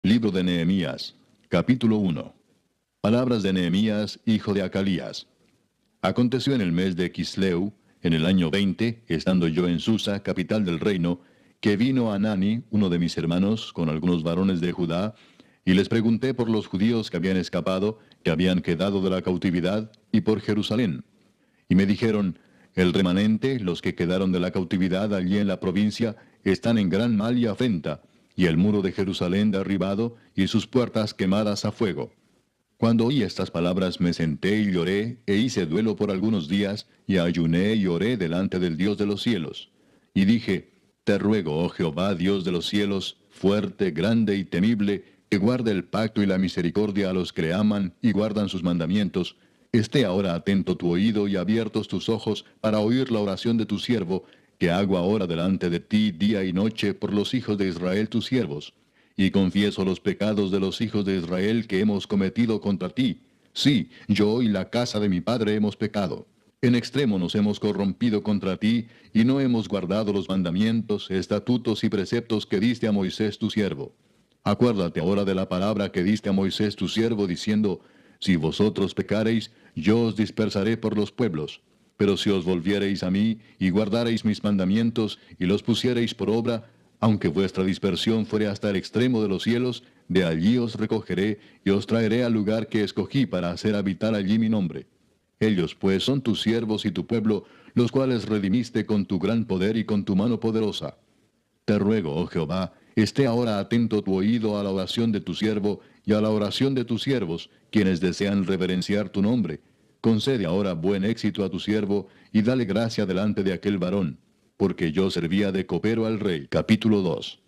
Libro de Nehemías, capítulo 1. Palabras de Nehemías, hijo de Acalías. Aconteció en el mes de Quisleu, en el año 20, estando yo en Susa, capital del reino, que vino Hanani, uno de mis hermanos, con algunos varones de Judá, y les pregunté por los judíos que habían escapado, que habían quedado de la cautividad, y por Jerusalén. Y me dijeron, el remanente, los que quedaron de la cautividad allí en la provincia, están en gran mal y afrenta, y el muro de Jerusalén derribado, y sus puertas quemadas a fuego. Cuando oí estas palabras me senté y lloré, e hice duelo por algunos días, y ayuné y oré delante del Dios de los cielos. Y dije, te ruego, oh Jehová, Dios de los cielos, fuerte, grande y temible, que guarde el pacto y la misericordia a los que le aman y guardan sus mandamientos, esté ahora atento tu oído y abiertos tus ojos para oír la oración de tu siervo, que hago ahora delante de ti día y noche por los hijos de Israel tus siervos. Y confieso los pecados de los hijos de Israel que hemos cometido contra ti. Sí, yo y la casa de mi padre hemos pecado. En extremo nos hemos corrompido contra ti, y no hemos guardado los mandamientos, estatutos y preceptos que diste a Moisés tu siervo. Acuérdate ahora de la palabra que diste a Moisés tu siervo, diciendo, si vosotros pecareis, yo os dispersaré por los pueblos. Pero si os volviereis a mí, y guardareis mis mandamientos, y los pusiereis por obra, aunque vuestra dispersión fuere hasta el extremo de los cielos, de allí os recogeré, y os traeré al lugar que escogí para hacer habitar allí mi nombre. Ellos pues son tus siervos y tu pueblo, los cuales redimiste con tu gran poder y con tu mano poderosa. Te ruego, oh Jehová, esté ahora atento tu oído a la oración de tu siervo y a la oración de tus siervos, quienes desean reverenciar tu nombre. Concede ahora buen éxito a tu siervo y dale gracia delante de aquel varón, porque yo servía de copero al rey. Capítulo 2.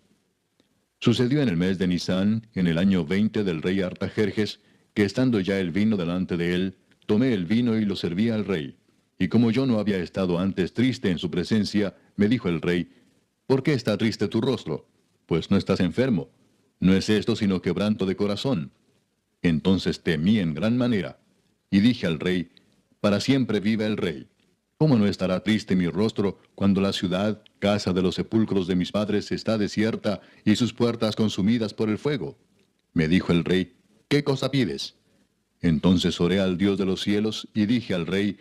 Sucedió en el mes de Nisán, en el año 20 del rey Artajerjes, que estando ya el vino delante de él, tomé el vino y lo serví al rey. Y como yo no había estado antes triste en su presencia, me dijo el rey, ¿por qué está triste tu rostro? Pues no estás enfermo. No es esto sino quebranto de corazón. Entonces temí en gran manera. Y dije al rey, para siempre viva el rey. ¿Cómo no estará triste mi rostro cuando la ciudad, casa de los sepulcros de mis padres, está desierta y sus puertas consumidas por el fuego? Me dijo el rey, ¿qué cosa pides? Entonces oré al Dios de los cielos y dije al rey,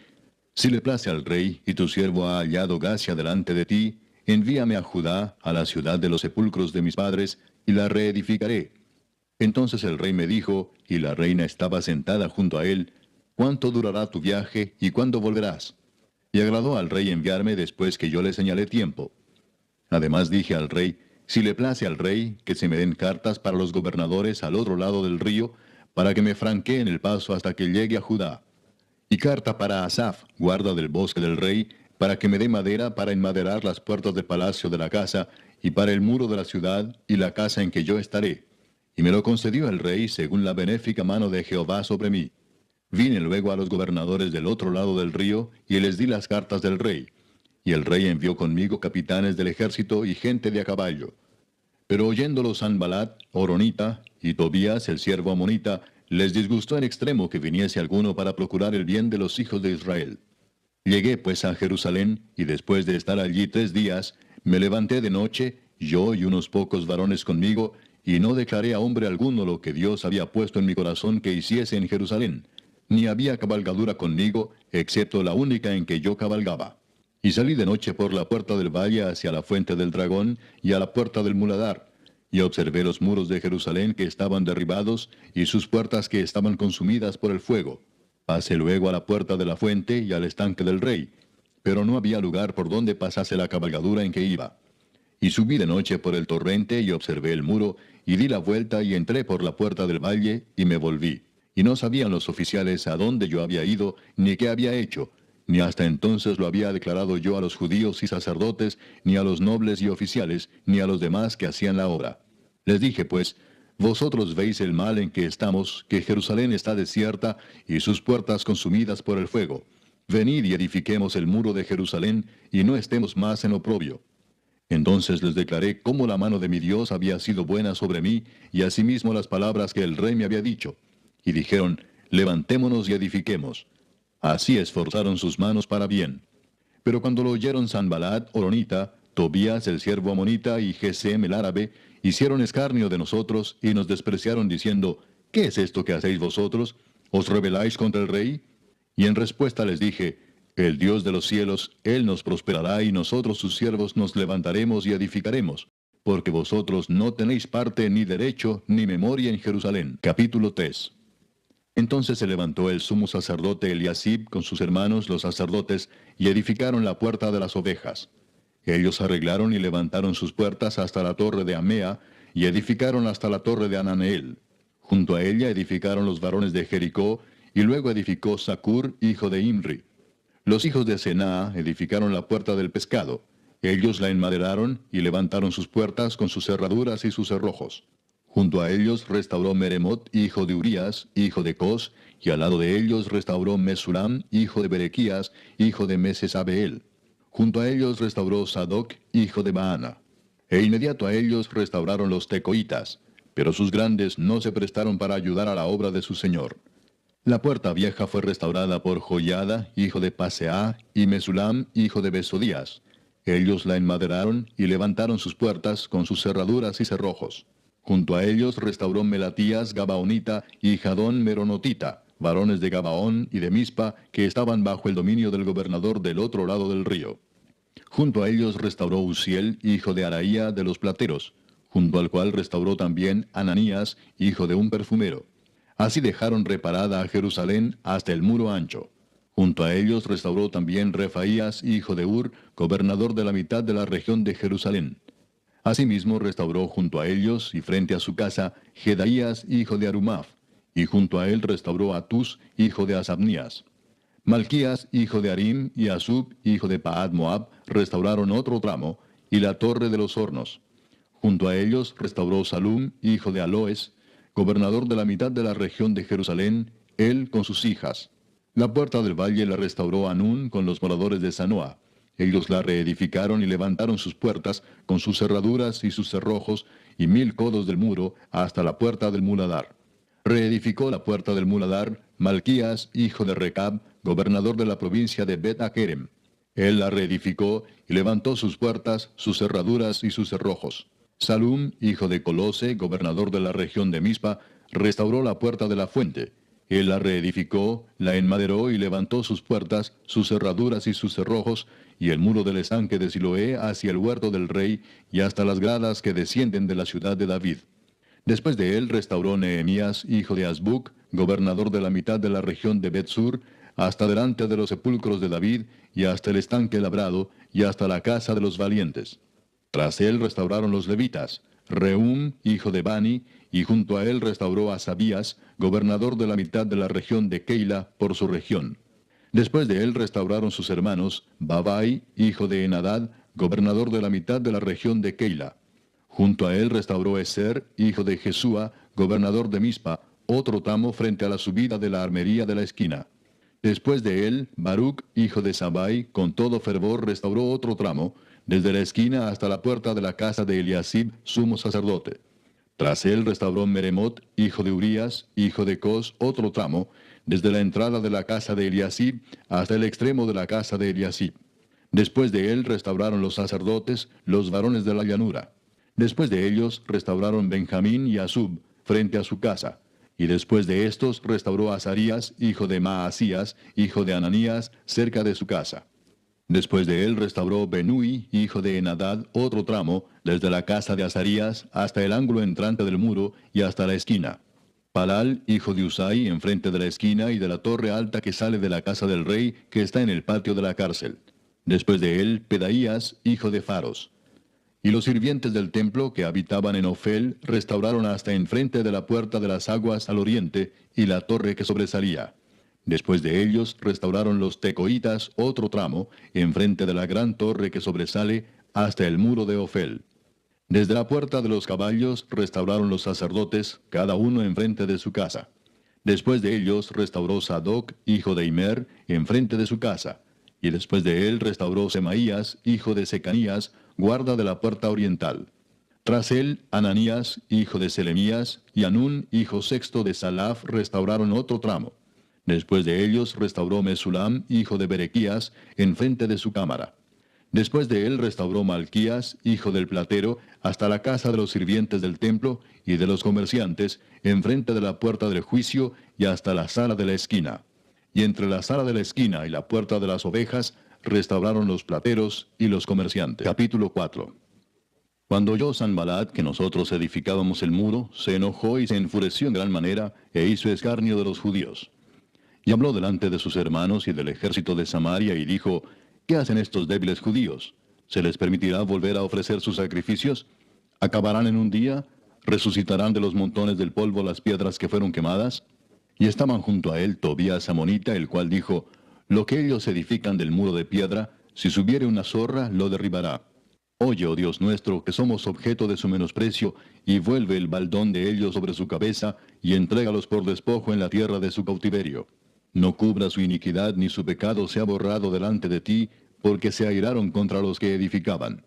si le place al rey y tu siervo ha hallado gracia delante de ti, envíame a Judá, a la ciudad de los sepulcros de mis padres, y la reedificaré. Entonces el rey me dijo, y la reina estaba sentada junto a él, ¿cuánto durará tu viaje y cuándo volverás? Y agradó al rey enviarme después que yo le señalé tiempo. Además dije al rey, si le place al rey, que se me den cartas para los gobernadores al otro lado del río, para que me franqueen el paso hasta que llegue a Judá. Y carta para Asaf, guarda del bosque del rey, para que me dé madera para enmaderar las puertas del palacio de la casa, y para el muro de la ciudad, y la casa en que yo estaré. Y me lo concedió el rey según la benéfica mano de Jehová sobre mí. Vine luego a los gobernadores del otro lado del río, y les di las cartas del rey. Y el rey envió conmigo capitanes del ejército y gente de a caballo. Pero oyéndolo Sanbalat, Horonita, y Tobías, el siervo amonita, les disgustó en extremo que viniese alguno para procurar el bien de los hijos de Israel. Llegué pues a Jerusalén, y después de estar allí 3 días, me levanté de noche, yo y unos pocos varones conmigo, y no declaré a hombre alguno lo que Dios había puesto en mi corazón que hiciese en Jerusalén, ni había cabalgadura conmigo, excepto la única en que yo cabalgaba. Y salí de noche por la puerta del valle hacia la fuente del dragón y a la puerta del muladar, y observé los muros de Jerusalén que estaban derribados, y sus puertas que estaban consumidas por el fuego. Pasé luego a la puerta de la fuente y al estanque del rey, pero no había lugar por donde pasase la cabalgadura en que iba. Y subí de noche por el torrente y observé el muro, y di la vuelta y entré por la puerta del valle, y me volví. Y no sabían los oficiales a dónde yo había ido, ni qué había hecho, ni hasta entonces lo había declarado yo a los judíos y sacerdotes, ni a los nobles y oficiales, ni a los demás que hacían la obra. Les dije pues, vosotros veis el mal en que estamos, que Jerusalén está desierta y sus puertas consumidas por el fuego. Venid y edifiquemos el muro de Jerusalén, y no estemos más en oprobio. Entonces les declaré cómo la mano de mi Dios había sido buena sobre mí, y asimismo las palabras que el rey me había dicho. Y dijeron, levantémonos y edifiquemos. Así esforzaron sus manos para bien. Pero cuando lo oyeron Sanbalat, Horonita, Tobías el siervo amonita y Gesem el árabe hicieron escarnio de nosotros y nos despreciaron diciendo, ¿qué es esto que hacéis vosotros? ¿Os rebeláis contra el rey? Y en respuesta les dije, el Dios de los cielos, Él nos prosperará y nosotros sus siervos nos levantaremos y edificaremos, porque vosotros no tenéis parte ni derecho ni memoria en Jerusalén. Capítulo 3. Entonces se levantó el sumo sacerdote Eliasib con sus hermanos los sacerdotes y edificaron la puerta de las ovejas. Ellos arreglaron y levantaron sus puertas hasta la torre de Amea y edificaron hasta la torre de Ananeel. Junto a ella edificaron los varones de Jericó y luego edificó Zacur, hijo de Imri. Los hijos de Senaa edificaron la puerta del pescado. Ellos la enmaderaron y levantaron sus puertas con sus cerraduras y sus cerrojos. Junto a ellos restauró Meremot, hijo de Urías, hijo de Cos, y al lado de ellos restauró Mesulam, hijo de Berequías, hijo de Mesesabeel. Junto a ellos restauró Sadoc, hijo de Baana. E inmediato a ellos restauraron los tecoitas, pero sus grandes no se prestaron para ayudar a la obra de su señor. La puerta vieja fue restaurada por Joiada, hijo de Paseah, y Mesulam, hijo de Besodías. Ellos la enmaderaron y levantaron sus puertas con sus cerraduras y cerrojos. Junto a ellos restauró Melatías Gabaonita y Jadón Meronotita, varones de Gabaón y de Mispa, que estaban bajo el dominio del gobernador del otro lado del río. Junto a ellos restauró Uziel, hijo de Araía de los plateros, junto al cual restauró también Ananías, hijo de un perfumero. Así dejaron reparada a Jerusalén hasta el muro ancho. Junto a ellos restauró también Refaías, hijo de Ur, gobernador de la mitad de la región de Jerusalén. Asimismo restauró junto a ellos y frente a su casa Jedaías, hijo de Arumaf, y junto a él restauró Atus, hijo de Asabnías. Malquías, hijo de Arim, y Asub, hijo de Paad Moab, restauraron otro tramo, y la torre de los hornos. Junto a ellos restauró Salum, hijo de Aloes, gobernador de la mitad de la región de Jerusalén, él con sus hijas. La puerta del valle la restauró Anún con los moradores de Sanoa. Ellos la reedificaron y levantaron sus puertas con sus cerraduras y sus cerrojos y 1000 codos del muro hasta la puerta del muladar. Reedificó la puerta del muladar Malquías, hijo de Recab, gobernador de la provincia de Bet-Akerem. Él la reedificó y levantó sus puertas, sus cerraduras y sus cerrojos. Salum, hijo de Colose, gobernador de la región de Mispa, restauró la puerta de la fuente. Él la reedificó, la enmaderó y levantó sus puertas, sus cerraduras y sus cerrojos, y el muro del estanque de Siloé hacia el huerto del rey, y hasta las gradas que descienden de la ciudad de David. Después de él restauró Nehemías, hijo de Azbuc, gobernador de la mitad de la región de Bet-Sur, hasta delante de los sepulcros de David, y hasta el estanque labrado, y hasta la casa de los valientes. Tras él restauraron los levitas, Reum, hijo de Bani, y junto a él restauró a Sabías, gobernador de la mitad de la región de Keila, por su región. Después de él restauraron sus hermanos, Babai, hijo de Enadad, gobernador de la mitad de la región de Keila. Junto a él restauró Eser, hijo de Jesúa, gobernador de Mispa, otro tramo frente a la subida de la armería de la esquina. Después de él, Baruc, hijo de Sabai, con todo fervor restauró otro tramo, desde la esquina hasta la puerta de la casa de Eliasib, sumo sacerdote. Tras él restauró Meremot, hijo de Urías, hijo de Cos, otro tramo, desde la entrada de la casa de Eliasib hasta el extremo de la casa de Eliasib. Después de él restauraron los sacerdotes, los varones de la llanura. Después de ellos restauraron Benjamín y Asub, frente a su casa. Y después de estos restauró a Azarías, hijo de Maasías, hijo de Ananías, cerca de su casa. Después de él restauró Benui, hijo de Enadad, otro tramo, desde la casa de Azarías hasta el ángulo entrante del muro y hasta la esquina. Palal, hijo de Usai, enfrente de la esquina y de la torre alta que sale de la casa del rey, que está en el patio de la cárcel. Después de él, Pedaías, hijo de Faros. Y los sirvientes del templo que habitaban en Ofel restauraron hasta enfrente de la puerta de las aguas al oriente y la torre que sobresalía. Después de ellos restauraron los tecoitas otro tramo, enfrente de la gran torre que sobresale hasta el muro de Ofel. Desde la puerta de los caballos restauraron los sacerdotes, cada uno enfrente de su casa. Después de ellos restauró Sadoc, hijo de Imer, enfrente de su casa. Y después de él restauró Semaías, hijo de Secanías, guarda de la puerta oriental. Tras él, Ananías, hijo de Selemías, y Anún, hijo sexto de Salaf, restauraron otro tramo. Después de ellos restauró Mesulam, hijo de Berequías, enfrente de su cámara. Después de él restauró Malquías, hijo del platero, hasta la casa de los sirvientes del templo y de los comerciantes, enfrente de la puerta del juicio y hasta la sala de la esquina. Y entre la sala de la esquina y la puerta de las ovejas, restauraron los plateros y los comerciantes. Capítulo 4. Cuando oyó Sanballat que nosotros edificábamos el muro, se enojó y se enfureció en gran manera, e hizo escarnio de los judíos. Y habló delante de sus hermanos y del ejército de Samaria, y dijo, ¿qué hacen estos débiles judíos? ¿Se les permitirá volver a ofrecer sus sacrificios? ¿Acabarán en un día? ¿Resucitarán de los montones del polvo las piedras que fueron quemadas? Y estaban junto a él Tobías Amonita, el cual dijo, lo que ellos edifican del muro de piedra, si subiere una zorra, lo derribará. Oye, oh Dios nuestro, que somos objeto de su menosprecio, y vuelve el baldón de ellos sobre su cabeza, y entrégalos por despojo en la tierra de su cautiverio. No cubra su iniquidad, ni su pecado sea borrado delante de ti, porque se airaron contra los que edificaban.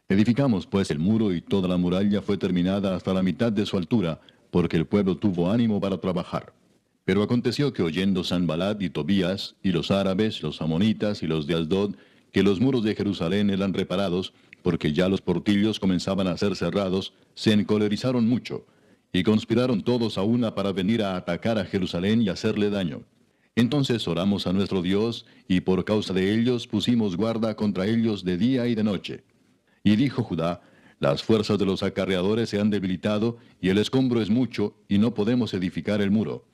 Edificamos pues el muro, y toda la muralla fue terminada hasta la mitad de su altura, porque el pueblo tuvo ánimo para trabajar. Pero aconteció que oyendo Sanballat y Tobías, y los árabes, los amonitas y los de Asdod, que los muros de Jerusalén eran reparados, porque ya los portillos comenzaban a ser cerrados, se encolerizaron mucho, y conspiraron todos a una para venir a atacar a Jerusalén y hacerle daño. Entonces oramos a nuestro Dios, y por causa de ellos pusimos guarda contra ellos de día y de noche. Y dijo Judá, las fuerzas de los acarreadores se han debilitado, y el escombro es mucho, y no podemos edificar el muro.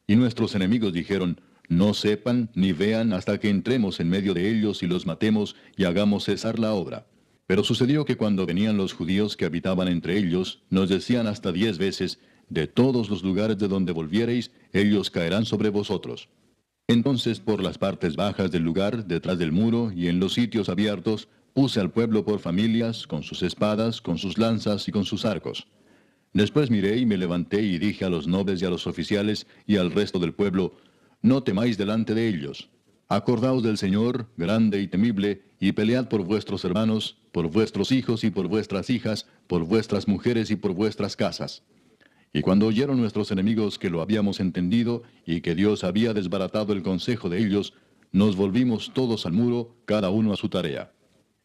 Y nuestros enemigos dijeron, no sepan ni vean hasta que entremos en medio de ellos y los matemos y hagamos cesar la obra. Pero sucedió que cuando venían los judíos que habitaban entre ellos, nos decían hasta 10 veces, de todos los lugares de donde volviereis, ellos caerán sobre vosotros. Entonces por las partes bajas del lugar, detrás del muro y en los sitios abiertos, puse al pueblo por familias, con sus espadas, con sus lanzas y con sus arcos. Después miré y me levanté y dije a los nobles y a los oficiales y al resto del pueblo, no temáis delante de ellos. Acordaos del Señor, grande y temible, y pelead por vuestros hermanos, por vuestros hijos y por vuestras hijas, por vuestras mujeres y por vuestras casas. Y cuando oyeron nuestros enemigos que lo habíamos entendido, y que Dios había desbaratado el consejo de ellos, nos volvimos todos al muro, cada uno a su tarea.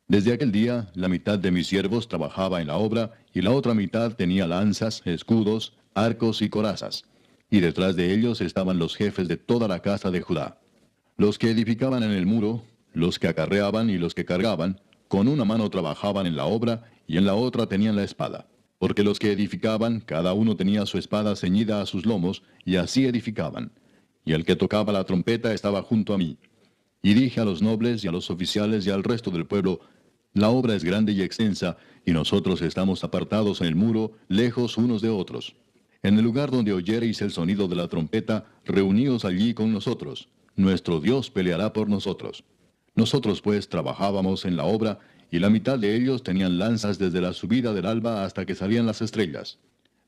Desde aquel día, la mitad de mis siervos trabajaba en la obra, y la otra mitad tenía lanzas, escudos, arcos y corazas. Y detrás de ellos estaban los jefes de toda la casa de Judá. Los que edificaban en el muro, los que acarreaban y los que cargaban, con una mano trabajaban en la obra, y en la otra tenían la espada. Porque los que edificaban, cada uno tenía su espada ceñida a sus lomos, y así edificaban. Y el que tocaba la trompeta estaba junto a mí. Y dije a los nobles y a los oficiales y al resto del pueblo, la obra es grande y extensa, y nosotros estamos apartados en el muro, lejos unos de otros. En el lugar donde oyereis el sonido de la trompeta, reuníos allí con nosotros. Nuestro Dios peleará por nosotros. Nosotros pues trabajábamos en la obra, y la mitad de ellos tenían lanzas desde la subida del alba hasta que salían las estrellas.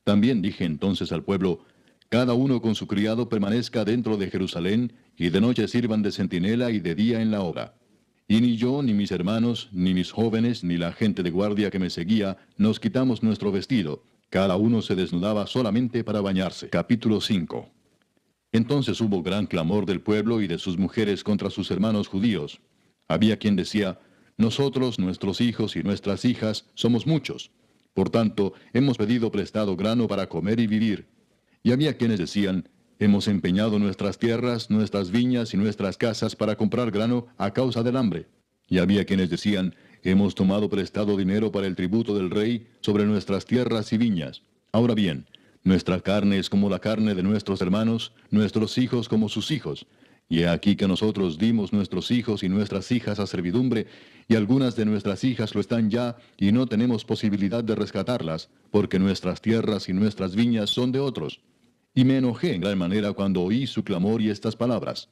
También dije entonces al pueblo, cada uno con su criado permanezca dentro de Jerusalén, y de noche sirvan de centinela y de día en la obra. Y ni yo, ni mis hermanos, ni mis jóvenes, ni la gente de guardia que me seguía, nos quitamos nuestro vestido. Cada uno se desnudaba solamente para bañarse. Capítulo 5. Entonces hubo gran clamor del pueblo y de sus mujeres contra sus hermanos judíos. Había quien decía, nosotros, nuestros hijos y nuestras hijas, somos muchos. Por tanto, hemos pedido prestado grano para comer y vivir. Y había quienes decían, hemos empeñado nuestras tierras, nuestras viñas y nuestras casas para comprar grano a causa del hambre. Y había quienes decían, hemos tomado prestado dinero para el tributo del rey sobre nuestras tierras y viñas. Ahora bien, nuestra carne es como la carne de nuestros hermanos, nuestros hijos como sus hijos. Y he aquí que nosotros dimos nuestros hijos y nuestras hijas a servidumbre, y algunas de nuestras hijas lo están ya, y no tenemos posibilidad de rescatarlas, porque nuestras tierras y nuestras viñas son de otros. Y me enojé en gran manera cuando oí su clamor y estas palabras.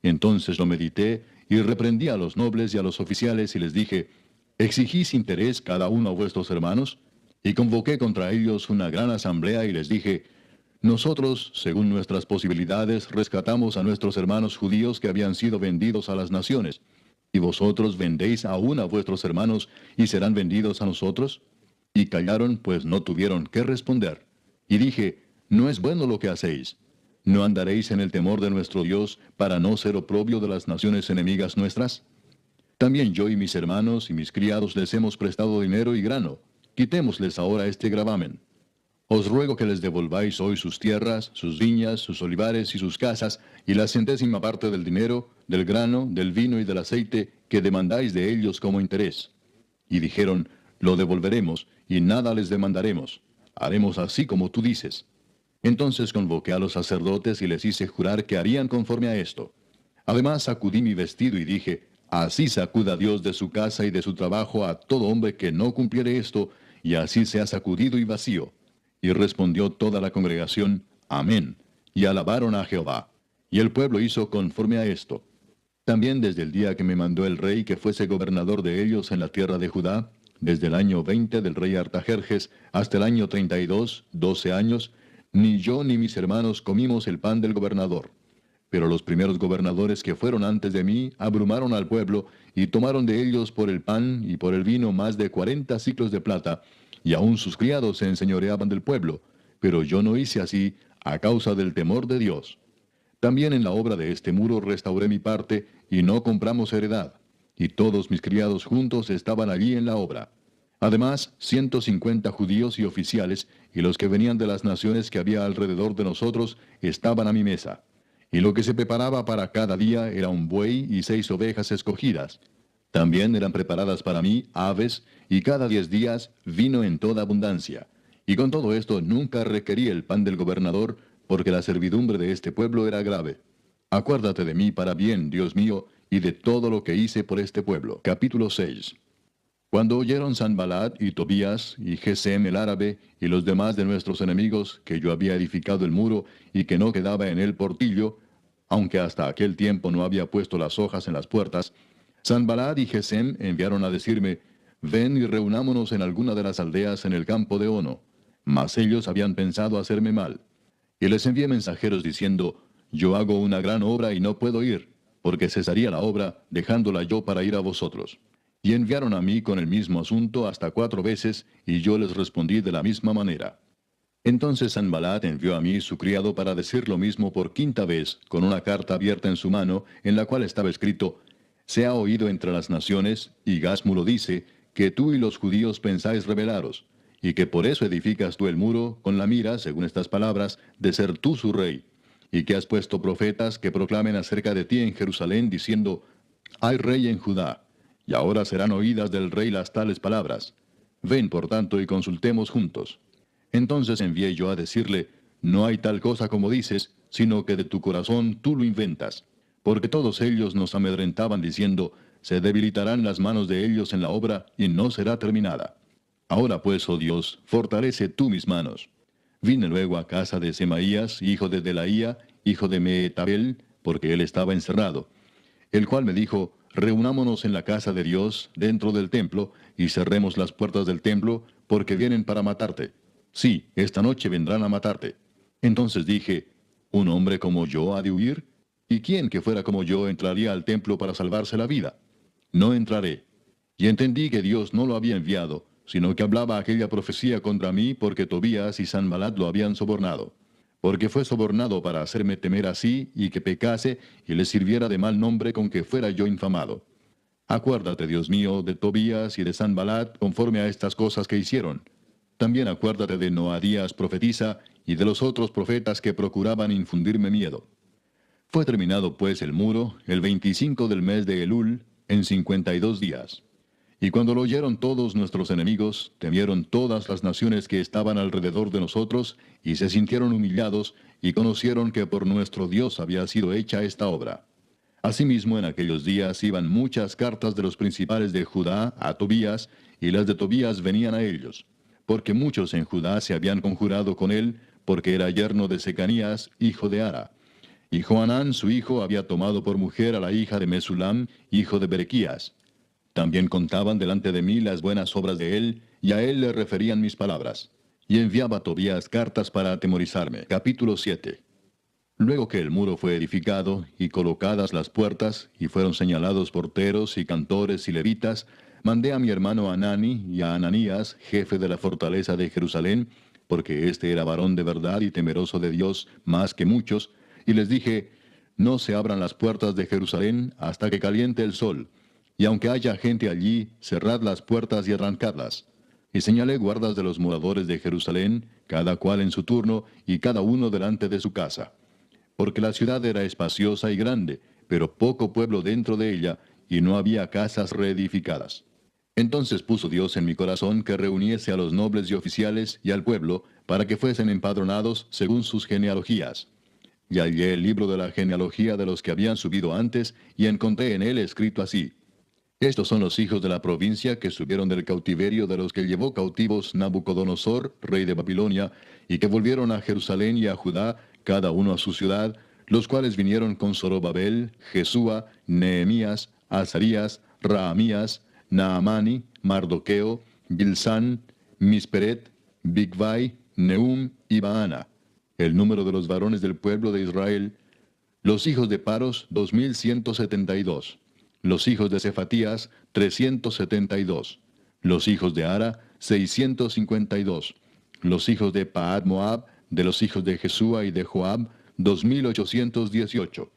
Entonces lo medité, y reprendí a los nobles y a los oficiales, y les dije, ¿exigís interés cada uno a vuestros hermanos? Y convoqué contra ellos una gran asamblea, y les dije, nosotros, según nuestras posibilidades, rescatamos a nuestros hermanos judíos que habían sido vendidos a las naciones. ¿Y vosotros vendéis aún a vuestros hermanos y serán vendidos a nosotros? Y callaron, pues no tuvieron qué responder. Y dije, no es bueno lo que hacéis. ¿No andaréis en el temor de nuestro Dios para no ser oprobio de las naciones enemigas nuestras? También yo y mis hermanos y mis criados les hemos prestado dinero y grano. Quitémosles ahora este gravamen. Os ruego que les devolváis hoy sus tierras, sus viñas, sus olivares y sus casas, y la centésima parte del dinero, del grano, del vino y del aceite que demandáis de ellos como interés. Y dijeron, lo devolveremos, y nada les demandaremos. Haremos así como tú dices. Entonces convoqué a los sacerdotes y les hice jurar que harían conforme a esto. Además sacudí mi vestido y dije, así sacuda Dios de su casa y de su trabajo a todo hombre que no cumpliere esto, y así sea sacudido y vacío. Y respondió toda la congregación, Amén, y alabaron a Jehová. Y el pueblo hizo conforme a esto. También desde el día que me mandó el rey que fuese gobernador de ellos en la tierra de Judá, desde el año 20 del rey Artajerjes hasta el año 32, 12 años, ni yo ni mis hermanos comimos el pan del gobernador. Pero los primeros gobernadores que fueron antes de mí abrumaron al pueblo, y tomaron de ellos por el pan y por el vino más de 40 siclos de plata, y aun sus criados se enseñoreaban del pueblo. Pero yo no hice así, a causa del temor de Dios. También en la obra de este muro restauré mi parte, y no compramos heredad. Y todos mis criados juntos estaban allí en la obra. Además, 150 judíos y oficiales, y los que venían de las naciones que había alrededor de nosotros, estaban a mi mesa. Y lo que se preparaba para cada día era un buey y 6 ovejas escogidas. También eran preparadas para mí aves, y cada 10 días vino en toda abundancia. Y con todo esto nunca requerí el pan del gobernador, porque la servidumbre de este pueblo era grave. Acuérdate de mí para bien, Dios mío, y de todo lo que hice por este pueblo. Capítulo 6. Cuando oyeron Sanballat y Tobías y Gesem el árabe y los demás de nuestros enemigos que yo había edificado el muro y que no quedaba en él portillo, aunque hasta aquel tiempo no había puesto las hojas en las puertas, Sanballat y Gesem enviaron a decirme, ven y reunámonos en alguna de las aldeas en el campo de Ono. Mas ellos habían pensado hacerme mal. Y les envié mensajeros diciendo, yo hago una gran obra y no puedo ir, porque cesaría la obra, dejándola yo para ir a vosotros. Y enviaron a mí con el mismo asunto hasta 4 veces, y yo les respondí de la misma manera. Entonces Sanballat envió a mí su criado para decir lo mismo por 5ª vez, con una carta abierta en su mano, en la cual estaba escrito, se ha oído entre las naciones, y Gasmulo dice, que tú y los judíos pensáis rebelaros, y que por eso edificas tú el muro, con la mira, según estas palabras, de ser tú su rey, y que has puesto profetas que proclamen acerca de ti en Jerusalén, diciendo, hay rey en Judá, y ahora serán oídas del rey las tales palabras. Ven, por tanto, y consultemos juntos. Entonces envié yo a decirle, no hay tal cosa como dices, sino que de tu corazón tú lo inventas. Porque todos ellos nos amedrentaban diciendo, se debilitarán las manos de ellos en la obra, y no será terminada. Ahora pues, oh Dios, fortalece tú mis manos. Vine luego a casa de Semaías, hijo de Delaía, hijo de Mehetabel, porque él estaba encerrado, el cual me dijo, reunámonos en la casa de Dios, dentro del templo, y cerremos las puertas del templo, porque vienen para matarte. Sí, esta noche vendrán a matarte. Entonces dije, ¿un hombre como yo ha de huir? ¿Y quién que fuera como yo entraría al templo para salvarse la vida? No entraré. Y entendí que Dios no lo había enviado, sino que hablaba aquella profecía contra mí porque Tobías y Sanballat lo habían sobornado. Porque fue sobornado para hacerme temer así y que pecase y le sirviera de mal nombre con que fuera yo infamado. Acuérdate, Dios mío, de Tobías y de Sanballat conforme a estas cosas que hicieron. También acuérdate de Noadías profetisa y de los otros profetas que procuraban infundirme miedo. Fue terminado pues el muro el 25 del mes de Elul en 52 días. Y cuando lo oyeron todos nuestros enemigos, temieron todas las naciones que estaban alrededor de nosotros, y se sintieron humillados, y conocieron que por nuestro Dios había sido hecha esta obra. Asimismo, en aquellos días iban muchas cartas de los principales de Judá a Tobías, y las de Tobías venían a ellos, porque muchos en Judá se habían conjurado con él, porque era yerno de Secanías, hijo de Ara. Y Johanán, su hijo, había tomado por mujer a la hija de Mesulam, hijo de Berequías. También contaban delante de mí las buenas obras de él, y a él le referían mis palabras. Y enviaba a Tobías cartas para atemorizarme. Capítulo 7. Luego que el muro fue edificado, y colocadas las puertas, y fueron señalados porteros, y cantores, y levitas, mandé a mi hermano Anani y a Ananías, jefe de la fortaleza de Jerusalén, porque éste era varón de verdad y temeroso de Dios más que muchos, y les dije, no se abran las puertas de Jerusalén hasta que caliente el sol, Y aunque haya gente allí, cerrad las puertas y arrancadlas. Y señalé guardas de los moradores de Jerusalén, cada cual en su turno, y cada uno delante de su casa. Porque la ciudad era espaciosa y grande, pero poco pueblo dentro de ella, y no había casas reedificadas. Entonces puso Dios en mi corazón que reuniese a los nobles y oficiales y al pueblo, para que fuesen empadronados según sus genealogías. Y hallé el libro de la genealogía de los que habían subido antes, y encontré en él escrito así: Estos son los hijos de la provincia que subieron del cautiverio de los que llevó cautivos Nabucodonosor, rey de Babilonia, y que volvieron a Jerusalén y a Judá, cada uno a su ciudad, los cuales vinieron con Zorobabel, Jesúa, Nehemías, Azarías, Raamías, Naamani, Mardoqueo, Bilsán, Misperet, Bigvai, Nehum y Baana. El número de los varones del pueblo de Israel, los hijos de Paros, 2172. Los hijos de Cefatías, 372. Los hijos de Ara, 652. Los hijos de Paad Moab, de los hijos de Jesúa y de Joab, 2818.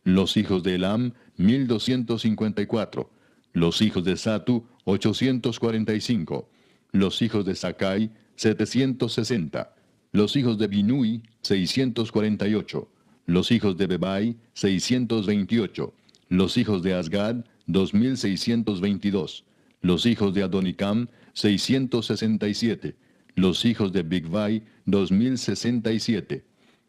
Los hijos de Elam, 1254. Los hijos de Satu, 845. Los hijos de Sakai, 760. Los hijos de Binui, 648. Los hijos de Bebai, 628. Los hijos de Asgad, 2622. Los hijos de Adonicam, 667. Los hijos de Bigvai, 2067.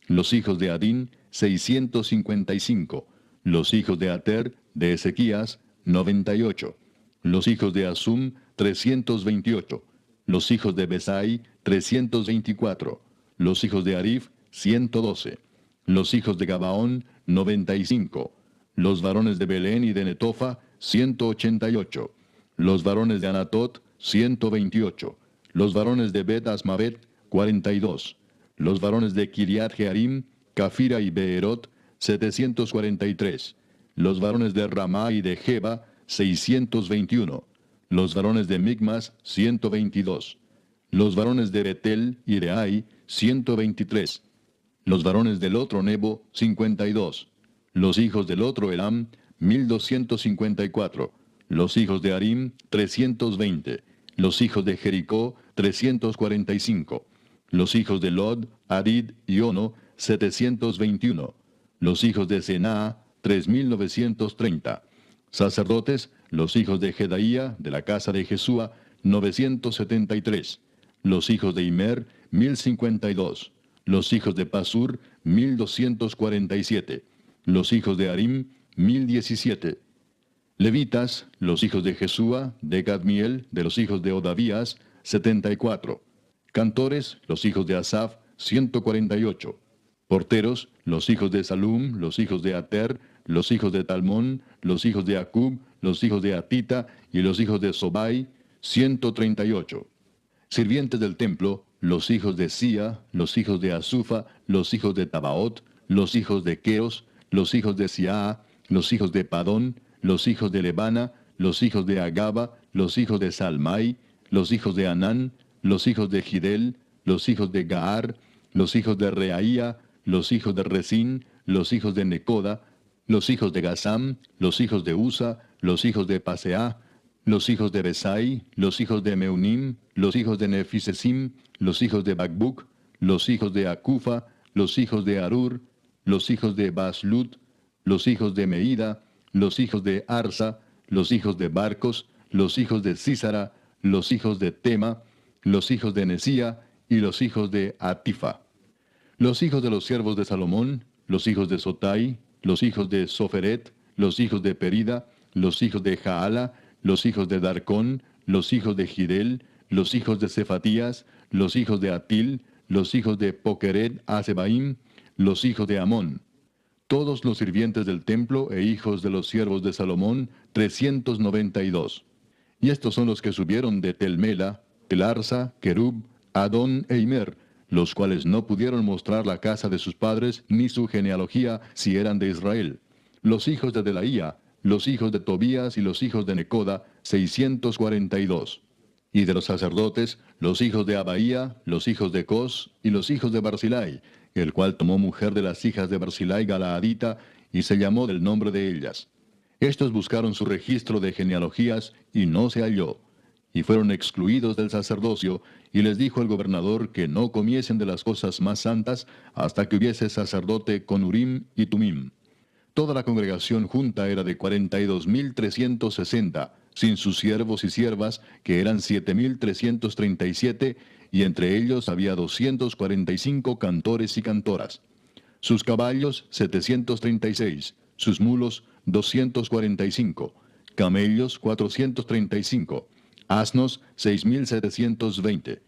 Los hijos de Adín, 655. Los hijos de Ater, de Ezequías, 98. Los hijos de Asum, 328. Los hijos de Besai, 324. Los hijos de Arif, 112. Los hijos de Gabaón, 95. Los varones de Belén y de Netofa, 188. Los varones de Anatot, 128. Los varones de Bet Asmavet, 42. Los varones de Kiriat Jearim, Cafira y Beerot, 743. Los varones de Ramá y de Jeba, 621. Los varones de Migmas, 122. Los varones de Betel y de Ai, 123. Los varones del otro Nebo, 52. Los hijos del otro Elam, 1254. Los hijos de Arim, 320. Los hijos de Jericó, 345. Los hijos de Lod, Adid y Ono, 721. Los hijos de Senaa, 3930. Sacerdotes, los hijos de Jedaía, de la casa de Jesúa, 973. Los hijos de Imer, 1052. Los hijos de Pasur, 1247. Los hijos de Arim, 1017. Levitas, los hijos de Jesúa, de Gadmiel, de los hijos de Odavías, 74. Cantores, los hijos de Asaf, 148. Porteros, los hijos de Salum, los hijos de Ater, los hijos de Talmón, los hijos de Acub, los hijos de Atita y los hijos de Sobai, 138. Sirvientes del templo, los hijos de Sia, los hijos de Asufa, los hijos de Tabaot, los hijos de Queos, los hijos de Siaa, los hijos de Padón, los hijos de Lebana, los hijos de Agaba, los hijos de Salmai, los hijos de Anán, los hijos de Gidel, los hijos de Gaar, los hijos de Reaía, los hijos de Resín, los hijos de Necoda, los hijos de Gazam, los hijos de Usa, los hijos de Paseah, los hijos de Besai, los hijos de Meunim, los hijos de Nefisesim, los hijos de Bakbuk, los hijos de Acufa, los hijos de Arur, los hijos de Baslut, los hijos de Meida, los hijos de Arsa, los hijos de Barcos, los hijos de Císara, los hijos de Tema, los hijos de Nesía y los hijos de Atifa. Los hijos de los siervos de Salomón, los hijos de Sotai, los hijos de Soferet, los hijos de Perida, los hijos de Jaala, los hijos de Darcón, los hijos de Gidel, los hijos de Cefatías, los hijos de Atil, los hijos de Pokeret Asebaim, los hijos de Amón. Todos los sirvientes del templo e hijos de los siervos de Salomón, 392. Y estos son los que subieron de Telmela, Telarsa, Kerub, Adón e Imer, los cuales no pudieron mostrar la casa de sus padres ni su genealogía si eran de Israel. Los hijos de Delaía, los hijos de Tobías y los hijos de Necoda, 642. Y de los sacerdotes, los hijos de Abaía, los hijos de Cos y los hijos de Barzilai, el cual tomó mujer de las hijas de Barzilai Galaadita y se llamó del nombre de ellas. Estos buscaron su registro de genealogías y no se halló, y fueron excluidos del sacerdocio, y les dijo el gobernador que no comiesen de las cosas más santas hasta que hubiese sacerdote con Urim y Tumim. Toda la congregación junta era de 42.360, sin sus siervos y siervas, que eran 7.337, y entre ellos había 245 cantores y cantoras. Sus caballos 736, sus mulos 245, camellos 435, asnos 6.720.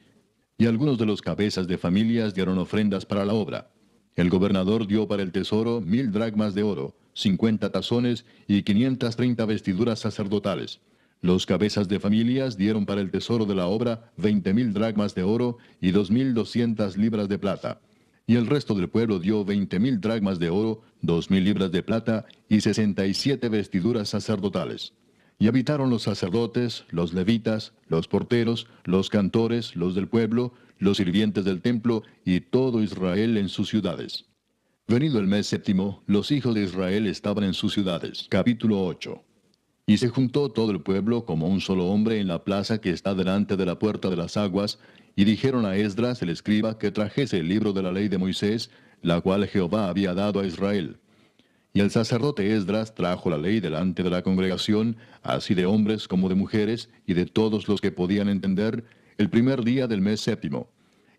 Y algunos de los cabezas de familias dieron ofrendas para la obra. El gobernador dio para el tesoro 1.000 dracmas de oro, 50 tazones y 530 vestiduras sacerdotales. Los cabezas de familias dieron para el tesoro de la obra 20.000 dracmas de oro y 2.200 libras de plata. Y el resto del pueblo dio 20.000 dracmas de oro, 2.000 libras de plata y 67 vestiduras sacerdotales. Y habitaron los sacerdotes, los levitas, los porteros, los cantores, los del pueblo, los sirvientes del templo y todo Israel en sus ciudades. Venido el mes séptimo, los hijos de Israel estaban en sus ciudades. Capítulo 8. Y se juntó todo el pueblo como un solo hombre en la plaza que está delante de la puerta de las aguas, y dijeron a Esdras el escriba que trajese el libro de la ley de Moisés, la cual Jehová había dado a Israel. Y el sacerdote Esdras trajo la ley delante de la congregación, así de hombres como de mujeres, y de todos los que podían entender, el primer día del mes séptimo.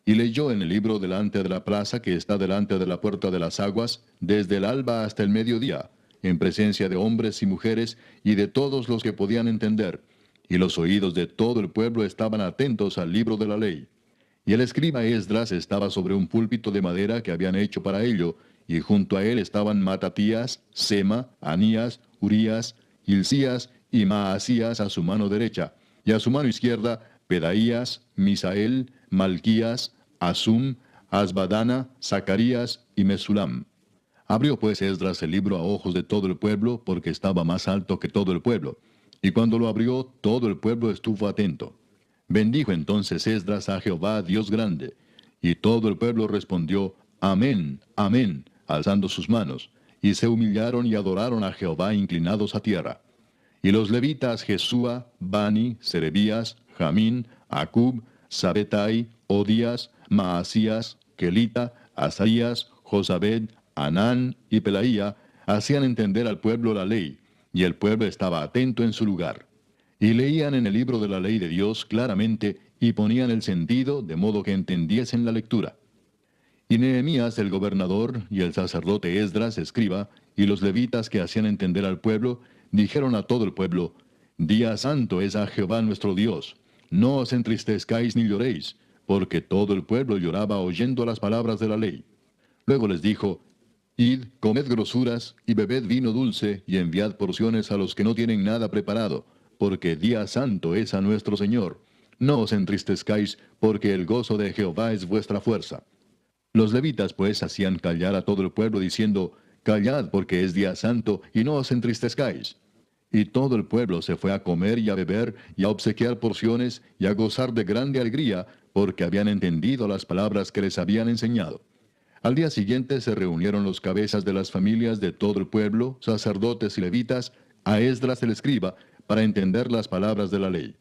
Y leyó en el libro delante de la plaza que está delante de la puerta de las aguas, desde el alba hasta el mediodía, en presencia de hombres y mujeres, y de todos los que podían entender. Y los oídos de todo el pueblo estaban atentos al libro de la ley. Y el escriba Esdras estaba sobre un púlpito de madera que habían hecho para ello, y junto a él estaban Matatías, Sema, Anías, Urías, Hilcías y Maasías a su mano derecha, y a su mano izquierda Pedaías, Misael, Malquías, Asum, Asbadana, Zacarías y Mesulam. Abrió pues Esdras el libro a ojos de todo el pueblo, porque estaba más alto que todo el pueblo. Y cuando lo abrió, todo el pueblo estuvo atento. Bendijo entonces Esdras a Jehová, Dios grande. Y todo el pueblo respondió, Amén, Amén, alzando sus manos. Y se humillaron y adoraron a Jehová inclinados a tierra. Y los levitas Jesúa, Bani, Serebías, Jamín, Acub, Sabetai, Odías, Maasías, Kelita, Asaías, Josabed, Anán y Pelaía hacían entender al pueblo la ley, y el pueblo estaba atento en su lugar. Y leían en el libro de la ley de Dios claramente, y ponían el sentido, de modo que entendiesen la lectura. Y Nehemías el gobernador, y el sacerdote Esdras escriba, y los levitas que hacían entender al pueblo, dijeron a todo el pueblo, Día santo es a Jehová nuestro Dios, no os entristezcáis ni lloréis, porque todo el pueblo lloraba oyendo las palabras de la ley. Luego les dijo, Id, comed grosuras, y bebed vino dulce, y enviad porciones a los que no tienen nada preparado, porque día santo es a nuestro Señor. No os entristezcáis, porque el gozo de Jehová es vuestra fuerza. Los levitas pues hacían callar a todo el pueblo, diciendo, Callad, porque es día santo, y no os entristezcáis. Y todo el pueblo se fue a comer y a beber, y a obsequiar porciones, y a gozar de grande alegría, porque habían entendido las palabras que les habían enseñado. Al día siguiente se reunieron los cabezas de las familias de todo el pueblo, sacerdotes y levitas, a Esdras el escriba, para entender las palabras de la ley.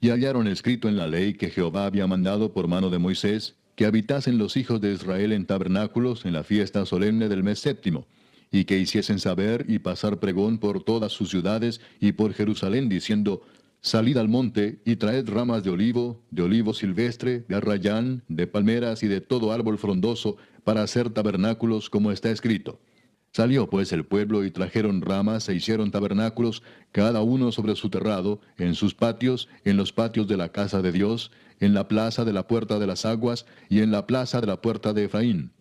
Y hallaron escrito en la ley que Jehová había mandado por mano de Moisés, que habitasen los hijos de Israel en tabernáculos en la fiesta solemne del mes séptimo, y que hiciesen saber y pasar pregón por todas sus ciudades y por Jerusalén, diciendo, Salid al monte y traed ramas de olivo silvestre, de arrayán, de palmeras y de todo árbol frondoso, para hacer tabernáculos como está escrito. Salió pues el pueblo y trajeron ramas e hicieron tabernáculos, cada uno sobre su terrado, en sus patios, en los patios de la casa de Dios, en la plaza de la puerta de las aguas y en la plaza de la puerta de Efraín.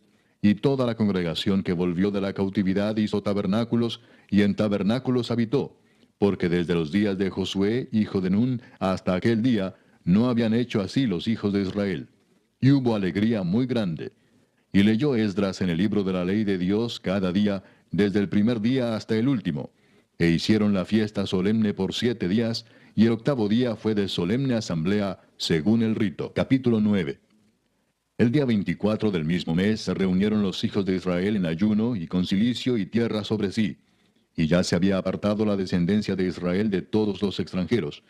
Y toda la congregación que volvió de la cautividad hizo tabernáculos, y en tabernáculos habitó, porque desde los días de Josué, hijo de Nun, hasta aquel día, no habían hecho así los hijos de Israel. Y hubo alegría muy grande. Y leyó Esdras en el libro de la ley de Dios cada día, desde el primer día hasta el último. E hicieron la fiesta solemne por 7 días, y el octavo día fue de solemne asamblea, según el rito. Capítulo 9. El día 24 del mismo mes se reunieron los hijos de Israel en ayuno y con cilicio y tierra sobre sí. y ya se había apartado la descendencia de Israel de todos los extranjeros.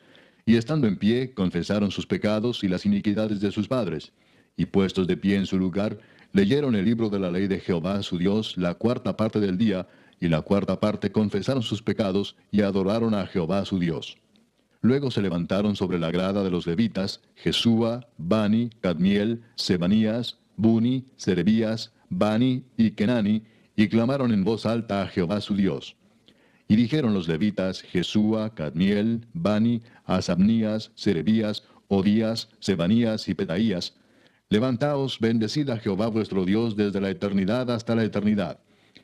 Y estando en pie, confesaron sus pecados y las iniquidades de sus padres. Y puestos de pie en su lugar, leyeron el libro de la ley de Jehová su Dios la cuarta parte del día, y la cuarta parte confesaron sus pecados y adoraron a Jehová su Dios. Luego se levantaron sobre la grada de los levitas, Jesúa, Bani, Cadmiel, Sebanías, Buni, Serebías, Bani y Kenani, y clamaron en voz alta a Jehová su Dios. Y dijeron los levitas, Jesúa, Cadmiel, Bani, Asabnías, Serebías, Odías, Sebanías y Pedaías: Levantaos, bendecid a Jehová vuestro Dios desde la eternidad hasta la eternidad,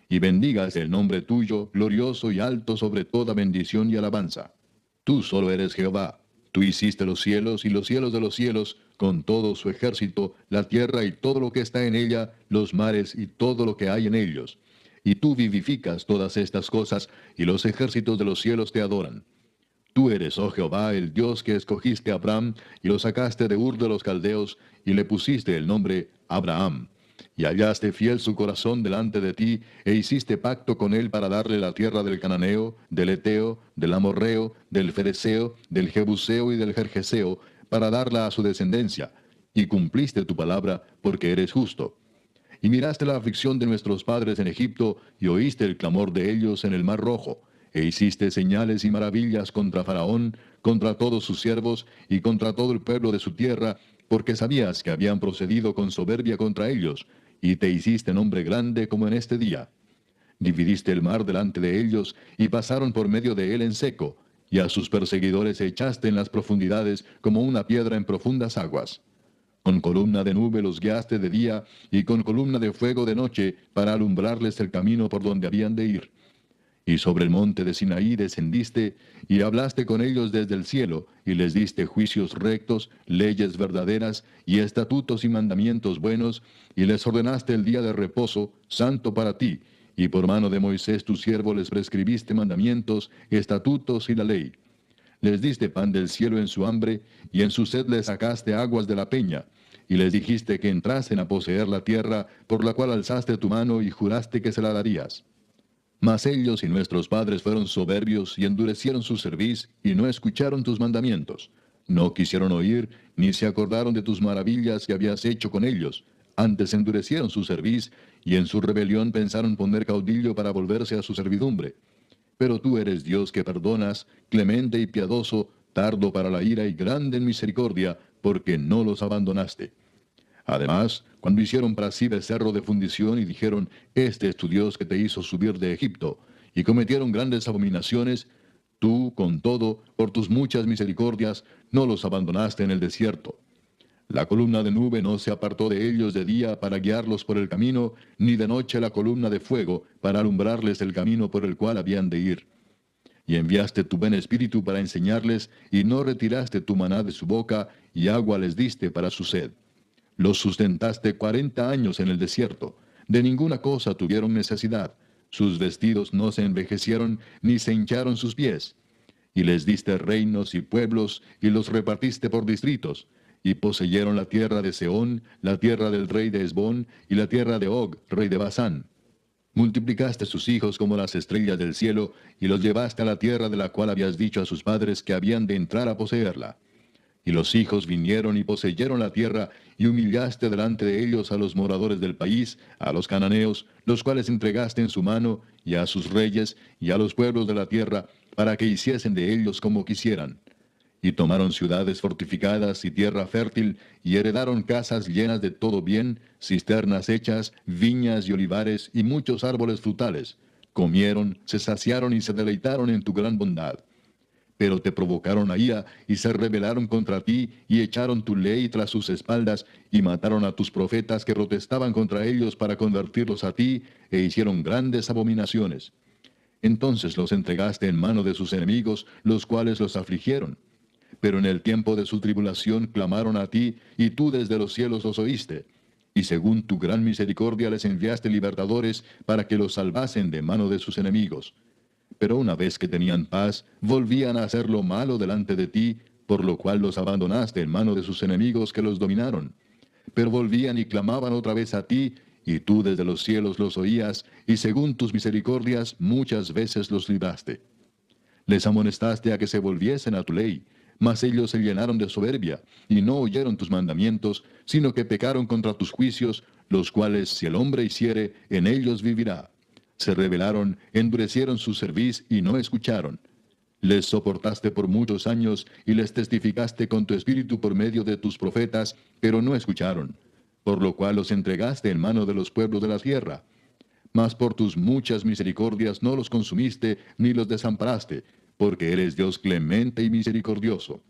y bendígase el nombre tuyo, glorioso y alto sobre toda bendición y alabanza. Tú solo eres Jehová. Tú hiciste los cielos y los cielos de los cielos, con todo su ejército, la tierra y todo lo que está en ella, los mares y todo lo que hay en ellos. Y tú vivificas todas estas cosas, y los ejércitos de los cielos te adoran. Tú eres, oh Jehová, el Dios que escogiste a Abraham, y lo sacaste de Ur de los Caldeos, y le pusiste el nombre Abraham. Y hallaste fiel su corazón delante de ti, e hiciste pacto con él para darle la tierra del Cananeo, del Eteo, del Amorreo, del Fereceo, del Jebuseo y del Gergeseo, para darla a su descendencia. Y cumpliste tu palabra, porque eres justo. Y miraste la aflicción de nuestros padres en Egipto, y oíste el clamor de ellos en el Mar Rojo, e hiciste señales y maravillas contra Faraón, contra todos sus siervos, y contra todo el pueblo de su tierra, porque sabías que habían procedido con soberbia contra ellos, y te hiciste nombre grande como en este día. Dividiste el mar delante de ellos, y pasaron por medio de él en seco, y a sus perseguidores echaste en las profundidades como una piedra en profundas aguas. Con columna de nube los guiaste de día, y con columna de fuego de noche, para alumbrarles el camino por donde habían de ir. Y sobre el monte de Sinaí descendiste, y hablaste con ellos desde el cielo, y les diste juicios rectos, leyes verdaderas, y estatutos y mandamientos buenos, y les ordenaste el día de reposo, santo para ti, y por mano de Moisés tu siervo les prescribiste mandamientos, estatutos y la ley. Les diste pan del cielo en su hambre, y en su sed les sacaste aguas de la peña, y les dijiste que entrasen a poseer la tierra, por la cual alzaste tu mano y juraste que se la darías. Mas ellos y nuestros padres fueron soberbios y endurecieron su cerviz, y no escucharon tus mandamientos. No quisieron oír, ni se acordaron de tus maravillas que habías hecho con ellos. Antes endurecieron su cerviz, y en su rebelión pensaron poner caudillo para volverse a su servidumbre. Pero tú eres Dios que perdonas, clemente y piadoso, tardo para la ira y grande en misericordia, porque no los abandonaste. Además, cuando hicieron para sí becerro de fundición y dijeron, Este es tu Dios que te hizo subir de Egipto, y cometieron grandes abominaciones, tú, con todo, por tus muchas misericordias, no los abandonaste en el desierto. La columna de nube no se apartó de ellos de día para guiarlos por el camino, ni de noche la columna de fuego para alumbrarles el camino por el cual habían de ir. Y enviaste tu buen espíritu para enseñarles, y no retiraste tu maná de su boca, y agua les diste para su sed. Los sustentaste 40 años en el desierto. De ninguna cosa tuvieron necesidad. Sus vestidos no se envejecieron, ni se hincharon sus pies. Y les diste reinos y pueblos, y los repartiste por distritos. Y poseyeron la tierra de Sehón, la tierra del rey de Hesbón, y la tierra de Og, rey de Basán. Multiplicaste sus hijos como las estrellas del cielo, y los llevaste a la tierra de la cual habías dicho a sus padres que habían de entrar a poseerla. Y los hijos vinieron y poseyeron la tierra, y humillaste delante de ellos a los moradores del país, a los cananeos, los cuales entregaste en su mano, y a sus reyes, y a los pueblos de la tierra, para que hiciesen de ellos como quisieran. Y tomaron ciudades fortificadas y tierra fértil, y heredaron casas llenas de todo bien, cisternas hechas, viñas y olivares, y muchos árboles frutales. Comieron, se saciaron y se deleitaron en tu gran bondad. Pero te provocaron a ira, y se rebelaron contra ti, y echaron tu ley tras sus espaldas, y mataron a tus profetas que protestaban contra ellos para convertirlos a ti, e hicieron grandes abominaciones. Entonces los entregaste en mano de sus enemigos, los cuales los afligieron. Pero en el tiempo de su tribulación clamaron a ti, y tú desde los cielos los oíste. Y según tu gran misericordia les enviaste libertadores para que los salvasen de mano de sus enemigos. Pero una vez que tenían paz, volvían a hacer lo malo delante de ti, por lo cual los abandonaste en mano de sus enemigos que los dominaron. Pero volvían y clamaban otra vez a ti, y tú desde los cielos los oías, y según tus misericordias muchas veces los libraste. Les amonestaste a que se volviesen a tu ley, mas ellos se llenaron de soberbia, y no oyeron tus mandamientos, sino que pecaron contra tus juicios, los cuales si el hombre hiciere, en ellos vivirá. Se rebelaron, endurecieron su cerviz, y no escucharon. Les soportaste por muchos años, y les testificaste con tu espíritu por medio de tus profetas, pero no escucharon. Por lo cual los entregaste en mano de los pueblos de la tierra. Mas por tus muchas misericordias no los consumiste, ni los desamparaste, porque eres Dios clemente y misericordioso.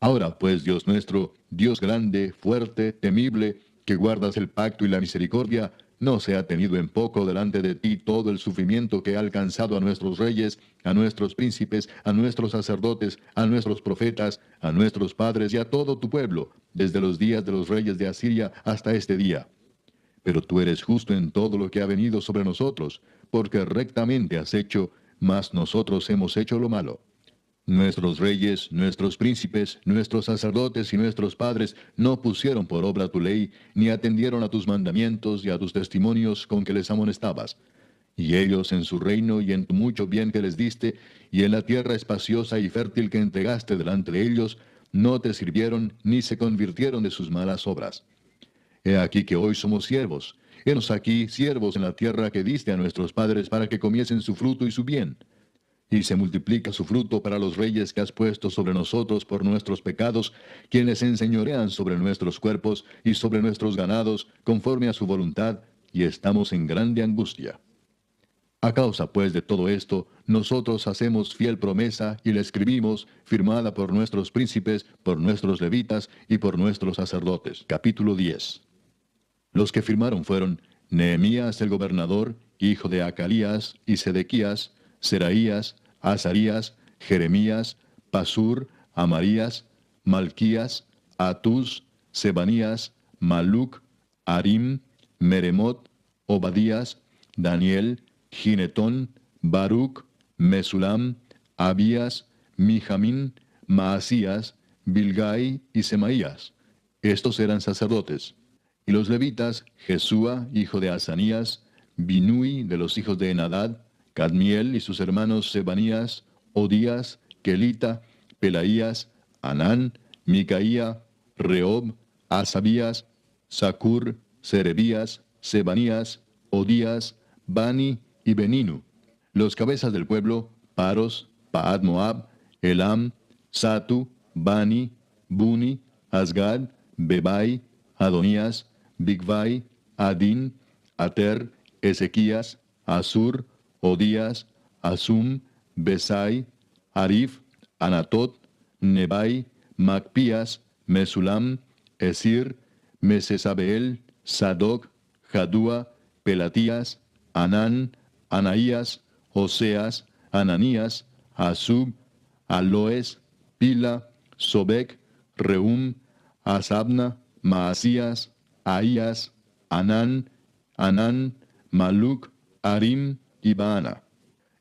Ahora pues, Dios nuestro, Dios grande, fuerte, temible, que guardas el pacto y la misericordia, no sea tenido en poco delante de ti todo el sufrimiento que ha alcanzado a nuestros reyes, a nuestros príncipes, a nuestros sacerdotes, a nuestros profetas, a nuestros padres y a todo tu pueblo, desde los días de los reyes de Asiria hasta este día. Pero tú eres justo en todo lo que ha venido sobre nosotros, porque rectamente has hecho, mas nosotros hemos hecho lo malo. Nuestros reyes, nuestros príncipes, nuestros sacerdotes y nuestros padres no pusieron por obra tu ley, ni atendieron a tus mandamientos y a tus testimonios con que les amonestabas. Y ellos en su reino y en tu mucho bien que les diste, y en la tierra espaciosa y fértil que entregaste delante de ellos, no te sirvieron ni se convirtieron de sus malas obras. He aquí que hoy somos siervos. Henos aquí siervos en la tierra que diste a nuestros padres para que comiesen su fruto y su bien. Y se multiplica su fruto para los reyes que has puesto sobre nosotros por nuestros pecados, quienes enseñorean sobre nuestros cuerpos y sobre nuestros ganados, conforme a su voluntad, y estamos en grande angustia. A causa pues de todo esto, nosotros hacemos fiel promesa y la escribimos, firmada por nuestros príncipes, por nuestros levitas y por nuestros sacerdotes. Capítulo 10. Los que firmaron fueron Nehemías el gobernador, hijo de Acalías, y Sedequías, Seraías, Azarías, Jeremías, Pasur, Amarías, Malquías, Atús, Sebanías, Maluc, Arim, Meremot, Obadías, Daniel, Ginetón, Baruc, Mesulam, Abías, Mijamín, Maasías, Bilgai y Semaías. Estos eran sacerdotes. Y los levitas, Jesúa, hijo de Asanías, Binui, de los hijos de Enadad, Cadmiel y sus hermanos Sebanías, Odías, Kelita, Pelaías, Anán, Micaía, Reob, Asabías, Sacur, Serebías, Sebanías, Odías, Bani y Beninu. Los cabezas del pueblo, Paros, Paad Moab, Elam, Satu, Bani, Buni, Asgad, Bebai, Adonías, Bigvai, Adin, Ater, Ezequías, Asur, Odías, Asum, Besai, Arif, Anatot, Nebai, Macpías, Mesulam, Esir, Mesesabeel, Sadoc, Jadúa, Pelatías, Anán, Anaías, Oseas, Ananías, Asub, Aloes, Pila, Sobek, Reum, Asabna, Maasías, Ahías, Anán, Maluc, Arim y Baana.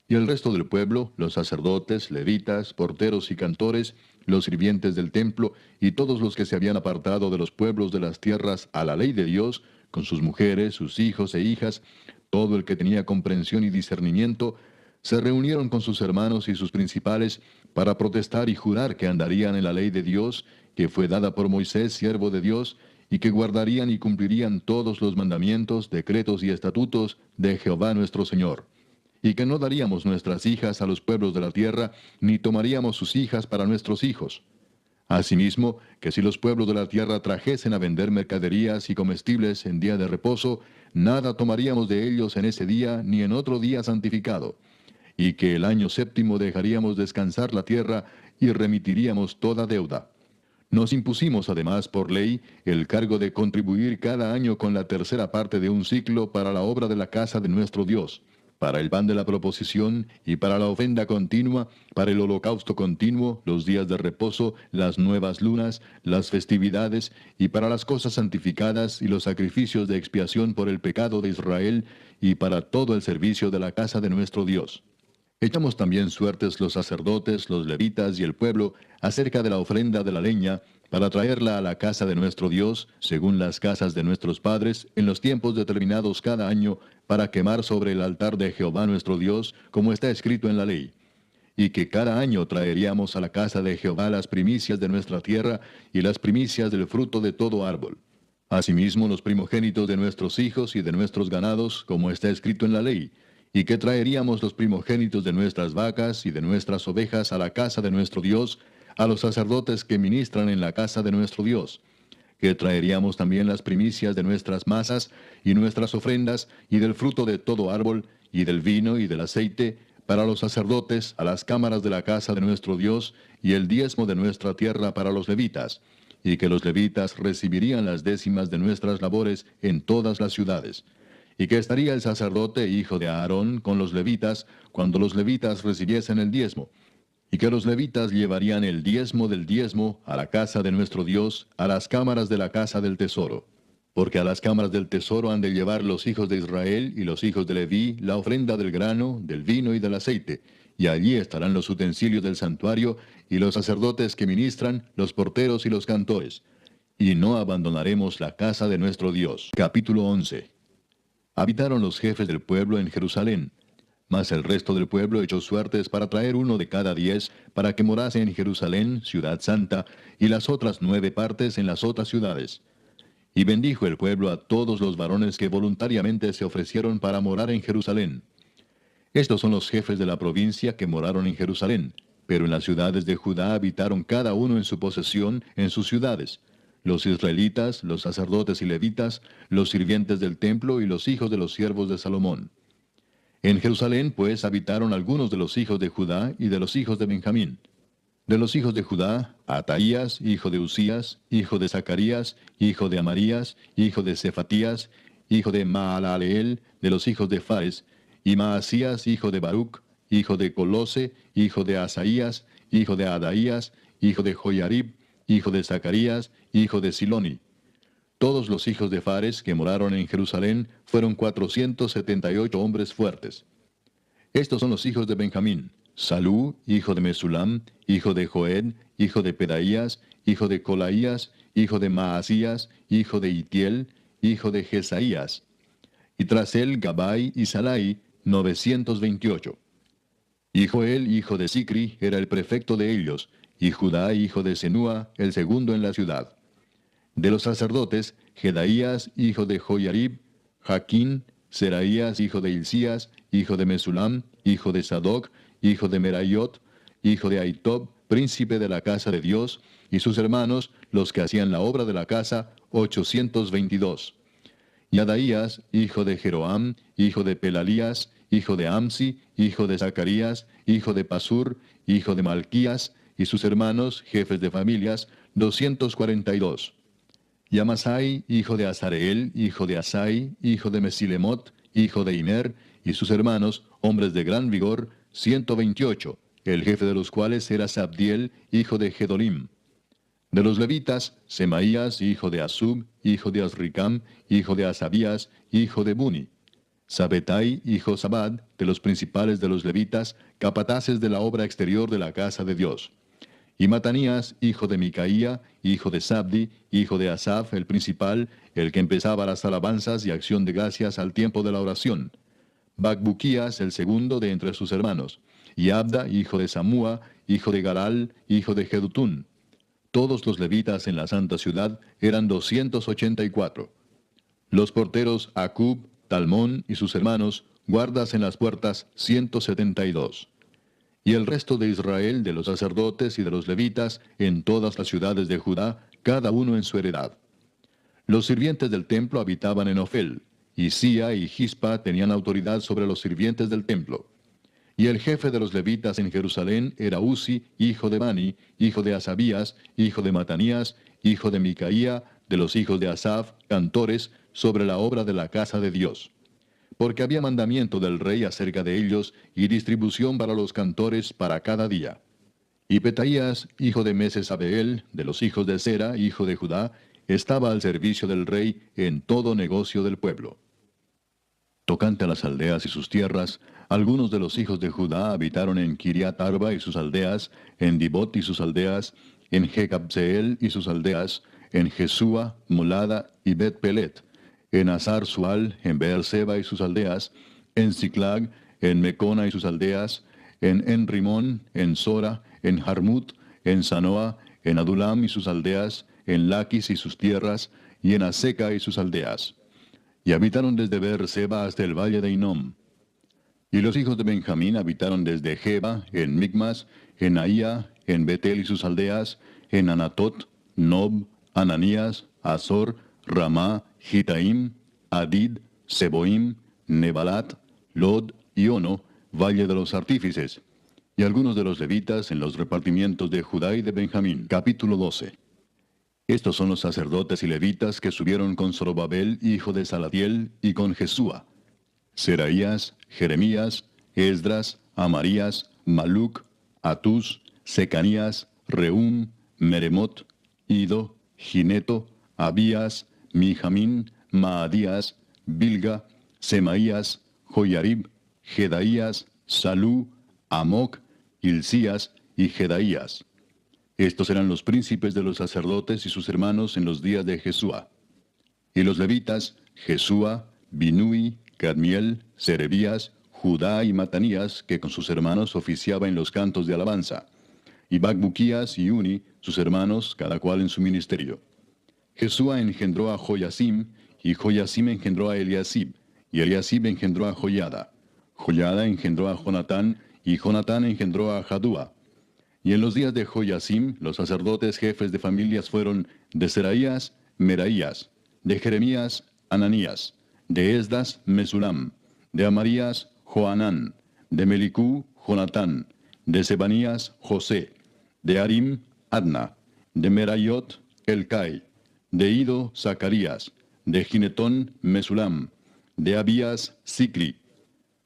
Y el resto del pueblo, los sacerdotes, levitas, porteros y cantores, los sirvientes del templo y todos los que se habían apartado de los pueblos de las tierras a la ley de Dios, con sus mujeres, sus hijos e hijas, todo el que tenía comprensión y discernimiento, se reunieron con sus hermanos y sus principales para protestar y jurar que andarían en la ley de Dios, que fue dada por Moisés, siervo de Dios, y que guardarían y cumplirían todos los mandamientos, decretos y estatutos de Jehová nuestro Señor, y que no daríamos nuestras hijas a los pueblos de la tierra, ni tomaríamos sus hijas para nuestros hijos. Asimismo, que si los pueblos de la tierra trajesen a vender mercaderías y comestibles en día de reposo, nada tomaríamos de ellos en ese día ni en otro día santificado, y que el año séptimo dejaríamos descansar la tierra y remitiríamos toda deuda. Nos impusimos además por ley el cargo de contribuir cada año con la tercera parte de un ciclo para la obra de la casa de nuestro Dios, para el pan de la proposición y para la ofrenda continua, para el holocausto continuo, los días de reposo, las nuevas lunas, las festividades y para las cosas santificadas y los sacrificios de expiación por el pecado de Israel y para todo el servicio de la casa de nuestro Dios. Echamos también suertes los sacerdotes, los levitas y el pueblo acerca de la ofrenda de la leña, para traerla a la casa de nuestro Dios, según las casas de nuestros padres, en los tiempos determinados cada año, para quemar sobre el altar de Jehová nuestro Dios, como está escrito en la ley. Y que cada año traeríamos a la casa de Jehová las primicias de nuestra tierra y las primicias del fruto de todo árbol. Asimismo los primogénitos de nuestros hijos y de nuestros ganados, como está escrito en la ley, y que traeríamos los primogénitos de nuestras vacas y de nuestras ovejas a la casa de nuestro Dios, a los sacerdotes que ministran en la casa de nuestro Dios, que traeríamos también las primicias de nuestras masas y nuestras ofrendas y del fruto de todo árbol y del vino y del aceite para los sacerdotes a las cámaras de la casa de nuestro Dios y el diezmo de nuestra tierra para los levitas, y que los levitas recibirían las décimas de nuestras labores en todas las ciudades, y que estaría el sacerdote hijo de Aarón con los levitas cuando los levitas recibiesen el diezmo, y que los levitas llevarían el diezmo del diezmo a la casa de nuestro Dios, a las cámaras de la casa del tesoro. Porque a las cámaras del tesoro han de llevar los hijos de Israel y los hijos de Leví la ofrenda del grano, del vino y del aceite, y allí estarán los utensilios del santuario, y los sacerdotes que ministran, los porteros y los cantores. Y no abandonaremos la casa de nuestro Dios. Capítulo 11. Habitaron los jefes del pueblo en Jerusalén, mas el resto del pueblo echó suertes para traer uno de cada 10, para que morase en Jerusalén, ciudad santa, y las otras 9 partes en las otras ciudades. Y bendijo el pueblo a todos los varones que voluntariamente se ofrecieron para morar en Jerusalén. Estos son los jefes de la provincia que moraron en Jerusalén, pero en las ciudades de Judá habitaron cada uno en su posesión, en sus ciudades: los israelitas, los sacerdotes y levitas, los sirvientes del templo y los hijos de los siervos de Salomón. En Jerusalén, pues, habitaron algunos de los hijos de Judá y de los hijos de Benjamín. De los hijos de Judá, Ataías, hijo de Usías, hijo de Zacarías, hijo de Amarías, hijo de Cefatías, hijo de Maalaleel, de los hijos de Fares, y Maasías, hijo de Baruc, hijo de Colose, hijo de Asaías, hijo de Adaías, hijo de Joiarib, hijo de Zacarías, hijo de Siloni. Todos los hijos de Fares que moraron en Jerusalén fueron 478 hombres fuertes. Estos son los hijos de Benjamín: Salú, hijo de Mesulam, hijo de Joed, hijo de Pedaías, hijo de Colaías, hijo de Maasías, hijo de Itiel, hijo de Jesaías. Y tras él Gabai y Salai, 928. Y Joel, hijo de Sicri, era el prefecto de ellos, y Judá, hijo de Senúa, el segundo en la ciudad. De los sacerdotes, Jedaías, hijo de Joiarib, Jaquín, Seraías, hijo de Hilcías, hijo de Mesulam, hijo de Sadoc, hijo de Meraiot, hijo de Aitob, príncipe de la casa de Dios, y sus hermanos, los que hacían la obra de la casa, 822. Y Adaías, hijo de Jeroam, hijo de Pelalías, hijo de Amsi, hijo de Zacarías, hijo de Pasur, hijo de Malquías, y sus hermanos, jefes de familias, 242. Y Amasai, hijo de Azareel, hijo de Asai, hijo de Mesilemot, hijo de Imer, y sus hermanos, hombres de gran vigor, 128, el jefe de los cuales era Sabdiel, hijo de Gedolim. De los levitas, Semaías, hijo de Asub, hijo de Azricam, hijo de Asabías, hijo de Buni. Sabetai, hijo Sabad, de los principales de los levitas, capataces de la obra exterior de la casa de Dios. Y Matanías, hijo de Micaía, hijo de Sabdi, hijo de Asaf, el principal, el que empezaba las alabanzas y acción de gracias al tiempo de la oración. Bacbuquías, el segundo de entre sus hermanos. Y Abda, hijo de Samúa, hijo de Garal, hijo de Jedutún. Todos los levitas en la santa ciudad eran 284. Los porteros Acub, Talmón y sus hermanos, guardas en las puertas, 172. Y el resto de Israel, de los sacerdotes y de los levitas, en todas las ciudades de Judá, cada uno en su heredad. Los sirvientes del templo habitaban en Ofel, y Sía y Gispa tenían autoridad sobre los sirvientes del templo. Y el jefe de los levitas en Jerusalén era Uzi, hijo de Bani, hijo de Asabías, hijo de Matanías, hijo de Micaía, de los hijos de Asaf, cantores, sobre la obra de la casa de Dios. Porque había mandamiento del rey acerca de ellos, y distribución para los cantores para cada día. Y Petaías, hijo de Mesesabeel, de los hijos de Sera, hijo de Judá, estaba al servicio del rey en todo negocio del pueblo. Tocante a las aldeas y sus tierras, algunos de los hijos de Judá habitaron en Kiriat Arba y sus aldeas, en Dibot y sus aldeas, en Jecabseel y sus aldeas, en Jesúa, Molada y Bet-Pelet, en Azar Sual, en Beerseba y sus aldeas, en Ziklag, en Mecona y sus aldeas, en Enrimón, en Sora, en Jarmut, en Sanoa, en Adulam y sus aldeas, en Laquis y sus tierras, y en Aseca y sus aldeas. Y habitaron desde Beerseba hasta el valle de Inom. Y los hijos de Benjamín habitaron desde Geba, en Micmas, en Ahía, en Betel y sus aldeas, en Anatot, Nob, Ananías, Azor, Ramá, Gitaim, Adid, Seboim, Nebalat, Lod y Ono, valle de los artífices, y algunos de los levitas en los repartimientos de Judá y de Benjamín. Capítulo 12. Estos son los sacerdotes y levitas que subieron con Zorobabel, hijo de Salatiel, y con Jesúa: Seraías, Jeremías, Esdras, Amarías, Maluc, Atús, Secanías, Reum, Meremot, Ido, Gineto, Abías, Mijamín, Maadías, Bilga, Semaías, Joyarib, Jedaías, Salú, Amoc, Hilcías y Jedaías. Estos eran los príncipes de los sacerdotes y sus hermanos en los días de Jesúa. Y los levitas, Jesúa, Binui, Cadmiel, Serebías, Judá y Matanías, que con sus hermanos oficiaba en los cantos de alabanza, y Bacbuquías y Uni, sus hermanos, cada cual en su ministerio. Jesúa engendró a Joyasim, y Joyasim engendró a Eliasib, y Eliasib engendró a Joyada. Joyada engendró a Jonatán, y Jonatán engendró a Jadúa. Y en los días de Joyasim, los sacerdotes jefes de familias fueron de Seraías, Meraías, de Jeremías, Ananías, de Esdas, Mesulam, de Amarías, Joanán, de Melicú, Jonatán, de Sebanías, José, de Arim, Adna, de Merayot, Elcai, de Ido, Zacarías, de Ginetón, Mesulam, de Abías, Sicri,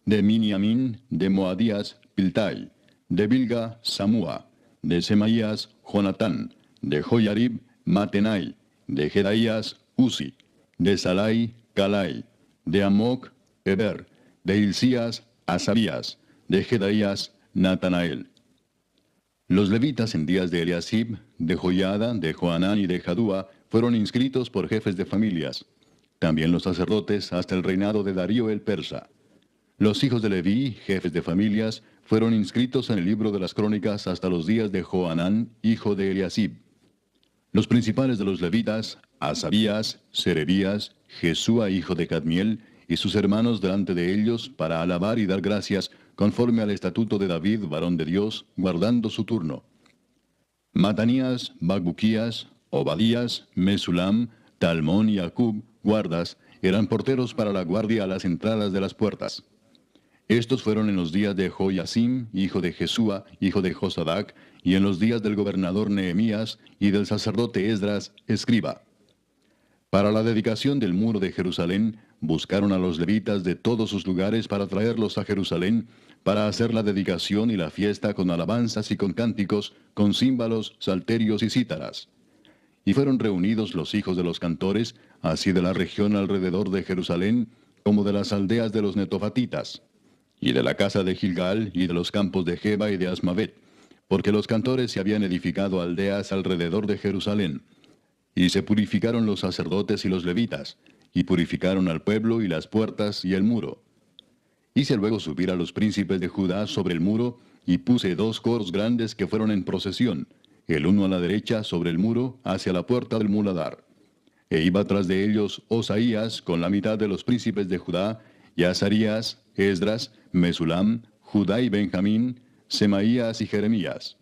de Miniamín, de Moadías, Piltai, de Bilga, Samúa, de Semaías, Jonatán, de Joyarib, Matenai, de Jedaías, Uzi, de Salai, Calai, de Amoc, Eber, de Hilcías, Asabías, de Jedaías, Natanael. Los levitas en días de Eliasib, de Joyada, de Joanán y de Jadúa fueron inscritos por jefes de familias. También los sacerdotes hasta el reinado de Darío el persa. Los hijos de Leví, jefes de familias, fueron inscritos en el libro de las crónicas hasta los días de Joanán, hijo de Eliasib. Los principales de los levitas, Asabías, Serebías, Jesúa, hijo de Cadmiel, y sus hermanos delante de ellos, para alabar y dar gracias, conforme al estatuto de David, varón de Dios, guardando su turno. Matanías, Bacbuquías, Obadías, Mesulam, Talmón y Acub, guardas, eran porteros para la guardia a las entradas de las puertas. Estos fueron en los días de Joyasim, hijo de Jesúa, hijo de Josadac, y en los días del gobernador Nehemías y del sacerdote Esdras, escriba. Para la dedicación del muro de Jerusalén, buscaron a los levitas de todos sus lugares para traerlos a Jerusalén, para hacer la dedicación y la fiesta con alabanzas y con cánticos, con címbalos, salterios y cítaras. Y fueron reunidos los hijos de los cantores, así de la región alrededor de Jerusalén, como de las aldeas de los netofatitas, y de la casa de Gilgal, y de los campos de Geba y de Asmavet, porque los cantores se habían edificado aldeas alrededor de Jerusalén. Y se purificaron los sacerdotes y los levitas, y purificaron al pueblo y las puertas y el muro. Hice luego subir a los príncipes de Judá sobre el muro, y puse 2 coros grandes que fueron en procesión, el uno a la derecha sobre el muro, hacia la puerta del muladar. E iba tras de ellos Osaías con la mitad de los príncipes de Judá, y Azarías, Esdras, Mesulam, Judá y Benjamín, Semaías y Jeremías.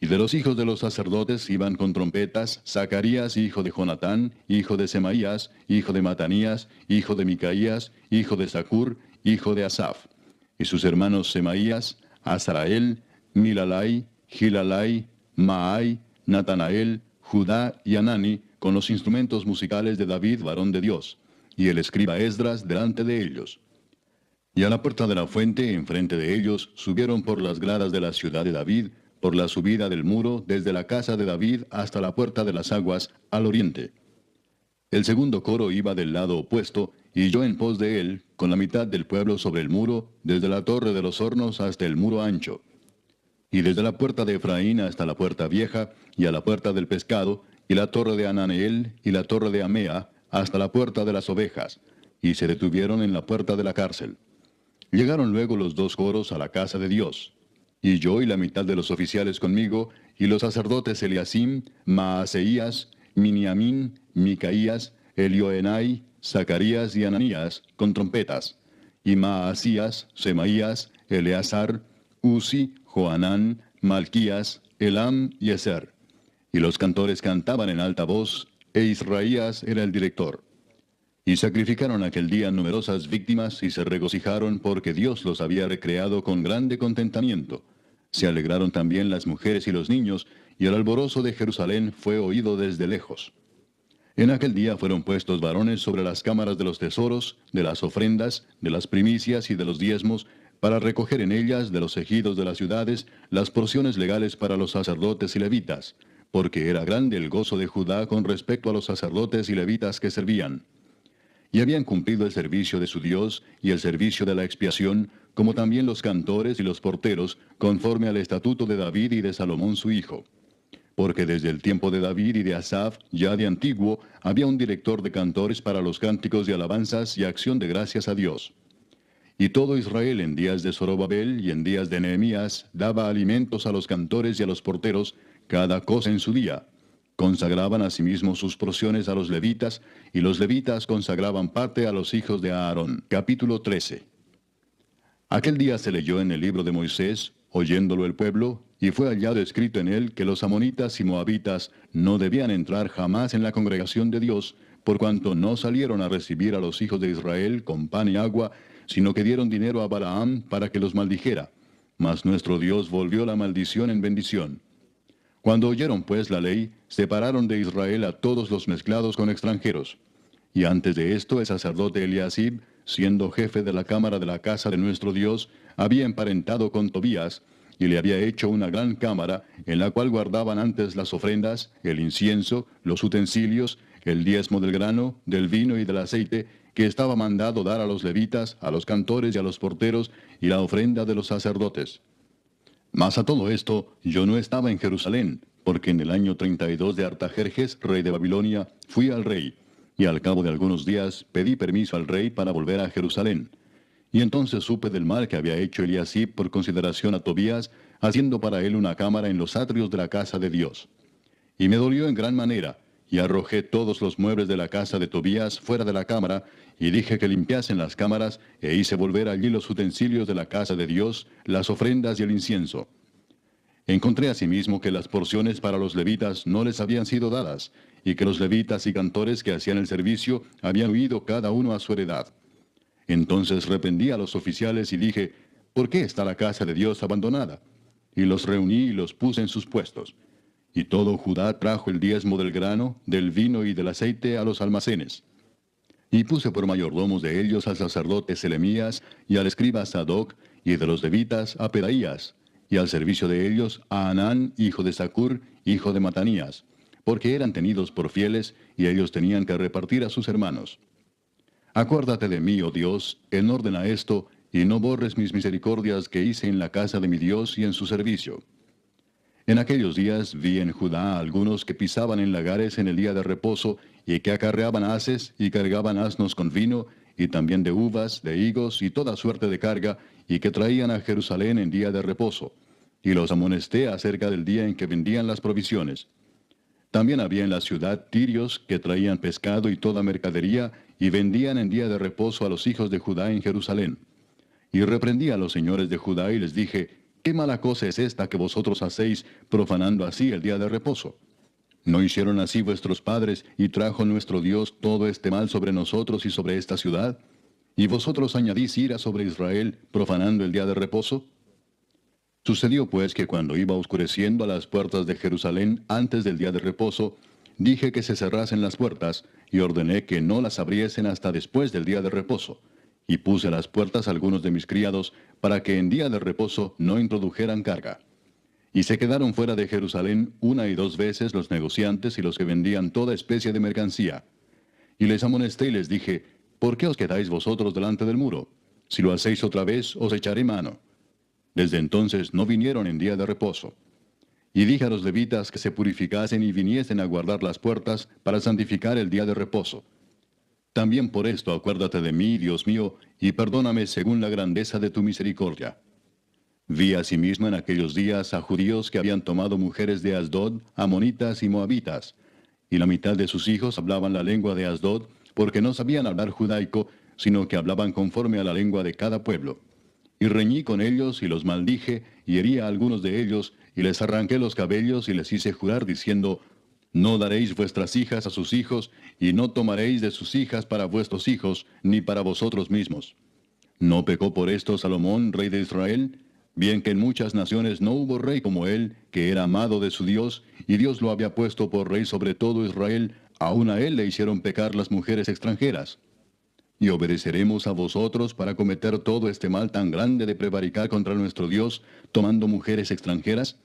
Y de los hijos de los sacerdotes iban con trompetas Zacarías, hijo de Jonatán, hijo de Semaías, hijo de Matanías, hijo de Micaías, hijo de Zacur, hijo de Asaf. Y sus hermanos Semaías, Azarael, Milalai, Gilalai, Maai, Natanael, Judá y Anani, con los instrumentos musicales de David, varón de Dios, y el escriba Esdras delante de ellos. Y a la puerta de la fuente, enfrente de ellos, subieron por las gradas de la ciudad de David, por la subida del muro, desde la casa de David hasta la puerta de las aguas, al oriente. El segundo coro iba del lado opuesto, y yo en pos de él, con la mitad del pueblo sobre el muro, desde la torre de los hornos hasta el muro ancho. y desde la puerta de Efraín hasta la puerta vieja, y a la puerta del pescado, y la torre de Ananeel, y la torre de Amea, hasta la puerta de las ovejas, y se detuvieron en la puerta de la cárcel. Llegaron luego los dos coros a la casa de Dios, y yo y la mitad de los oficiales conmigo, y los sacerdotes Eliasim, Maaseías, Miniamín, Micaías, Elioenai, Zacarías y Ananías, con trompetas, y Maasías, Semaías, Eleazar, Uzi, Joanán, Malquías, Elam y Ezer. Y los cantores cantaban en alta voz, e Israías era el director. Y sacrificaron aquel día numerosas víctimas y se regocijaron porque Dios los había recreado con grande contentamiento. Se alegraron también las mujeres y los niños, y el alborozo de Jerusalén fue oído desde lejos. En aquel día fueron puestos varones sobre las cámaras de los tesoros, de las ofrendas, de las primicias y de los diezmos, para recoger en ellas de los ejidos de las ciudades las porciones legales para los sacerdotes y levitas, porque era grande el gozo de Judá con respecto a los sacerdotes y levitas que servían. Y habían cumplido el servicio de su Dios y el servicio de la expiación, como también los cantores y los porteros, conforme al estatuto de David y de Salomón su hijo. Porque desde el tiempo de David y de Asaf, ya de antiguo, había un director de cantores para los cánticos de alabanzas y acción de gracias a Dios. Y todo Israel en días de Zorobabel y en días de Nehemías daba alimentos a los cantores y a los porteros, cada cosa en su día. Consagraban asimismo sus porciones a los levitas, y los levitas consagraban parte a los hijos de Aarón. Capítulo 13. Aquel día se leyó en el libro de Moisés, oyéndolo el pueblo, y fue hallado escrito en él que los amonitas y moabitas no debían entrar jamás en la congregación de Dios, por cuanto no salieron a recibir a los hijos de Israel con pan y agua, sino que dieron dinero a Balaam para que los maldijera. Mas nuestro Dios volvió la maldición en bendición. Cuando oyeron pues la ley, separaron de Israel a todos los mezclados con extranjeros. Y antes de esto el sacerdote Eliasib, siendo jefe de la cámara de la casa de nuestro Dios, había emparentado con Tobías, y le había hecho una gran cámara, en la cual guardaban antes las ofrendas, el incienso, los utensilios, el diezmo del grano, del vino y del aceite, que estaba mandado dar a los levitas, a los cantores y a los porteros, y la ofrenda de los sacerdotes. Mas a todo esto yo no estaba en Jerusalén, porque en el año 32 de Artajerjes, rey de Babilonia, fui al rey, y al cabo de algunos días pedí permiso al rey para volver a Jerusalén. Y entonces supe del mal que había hecho Eliasib por consideración a Tobías, haciendo para él una cámara en los atrios de la casa de Dios. Y me dolió en gran manera, y arrojé todos los muebles de la casa de Tobías fuera de la cámara, y dije que limpiasen las cámaras, e hice volver allí los utensilios de la casa de Dios, las ofrendas y el incienso. Encontré asimismo que las porciones para los levitas no les habían sido dadas, y que los levitas y cantores que hacían el servicio habían huido cada uno a su heredad. Entonces reprendí a los oficiales y dije, ¿por qué está la casa de Dios abandonada? Y los reuní y los puse en sus puestos. Y todo Judá trajo el diezmo del grano, del vino y del aceite a los almacenes. Y puse por mayordomos de ellos al sacerdote Selemías y al escriba Sadoc, y de los levitas a Pedaías, y al servicio de ellos a Anán, hijo de Zacur, hijo de Matanías, porque eran tenidos por fieles, y ellos tenían que repartir a sus hermanos. Acuérdate de mí, oh Dios, en orden a esto, y no borres mis misericordias que hice en la casa de mi Dios y en su servicio. En aquellos días vi en Judá a algunos que pisaban en lagares en el día de reposo, y que acarreaban haces y cargaban asnos con vino, y también de uvas, de higos y toda suerte de carga, y que traían a Jerusalén en día de reposo. Y los amonesté acerca del día en que vendían las provisiones. También había en la ciudad tirios que traían pescado y toda mercadería, y vendían en día de reposo a los hijos de Judá en Jerusalén. Y reprendí a los señores de Judá y les dije, ¿qué mala cosa es esta que vosotros hacéis, profanando así el día de reposo? ¿No hicieron así vuestros padres, y trajo nuestro Dios todo este mal sobre nosotros y sobre esta ciudad? ¿Y vosotros añadís ira sobre Israel, profanando el día de reposo? Sucedió pues que cuando iba oscureciendo a las puertas de Jerusalén antes del día de reposo, dije que se cerrasen las puertas, y ordené que no las abriesen hasta después del día de reposo. Y puse a las puertas algunos de mis criados, para que en día de reposo no introdujeran carga. Y se quedaron fuera de Jerusalén 1 y 2 veces los negociantes y los que vendían toda especie de mercancía. Y les amonesté y les dije, ¿por qué os quedáis vosotros delante del muro? Si lo hacéis otra vez, os echaré mano. Desde entonces no vinieron en día de reposo. Y dije a los levitas que se purificasen y viniesen a guardar las puertas para santificar el día de reposo. También por esto acuérdate de mí, Dios mío, y perdóname según la grandeza de tu misericordia. Vi asimismo en aquellos días a judíos que habían tomado mujeres de Asdod, amonitas y moabitas, y la mitad de sus hijos hablaban la lengua de Asdod, porque no sabían hablar judaico, sino que hablaban conforme a la lengua de cada pueblo. Y reñí con ellos y los maldije, y herí a algunos de ellos, y les arranqué los cabellos y les hice jurar diciendo, no daréis vuestras hijas a sus hijos, y no tomaréis de sus hijas para vuestros hijos, ni para vosotros mismos. ¿No pecó por esto Salomón, rey de Israel? Bien que en muchas naciones no hubo rey como él, que era amado de su Dios, y Dios lo había puesto por rey sobre todo Israel, aun a él le hicieron pecar las mujeres extranjeras. ¿Y obedeceremos a vosotros para cometer todo este mal tan grande de prevaricar contra nuestro Dios, tomando mujeres extranjeras?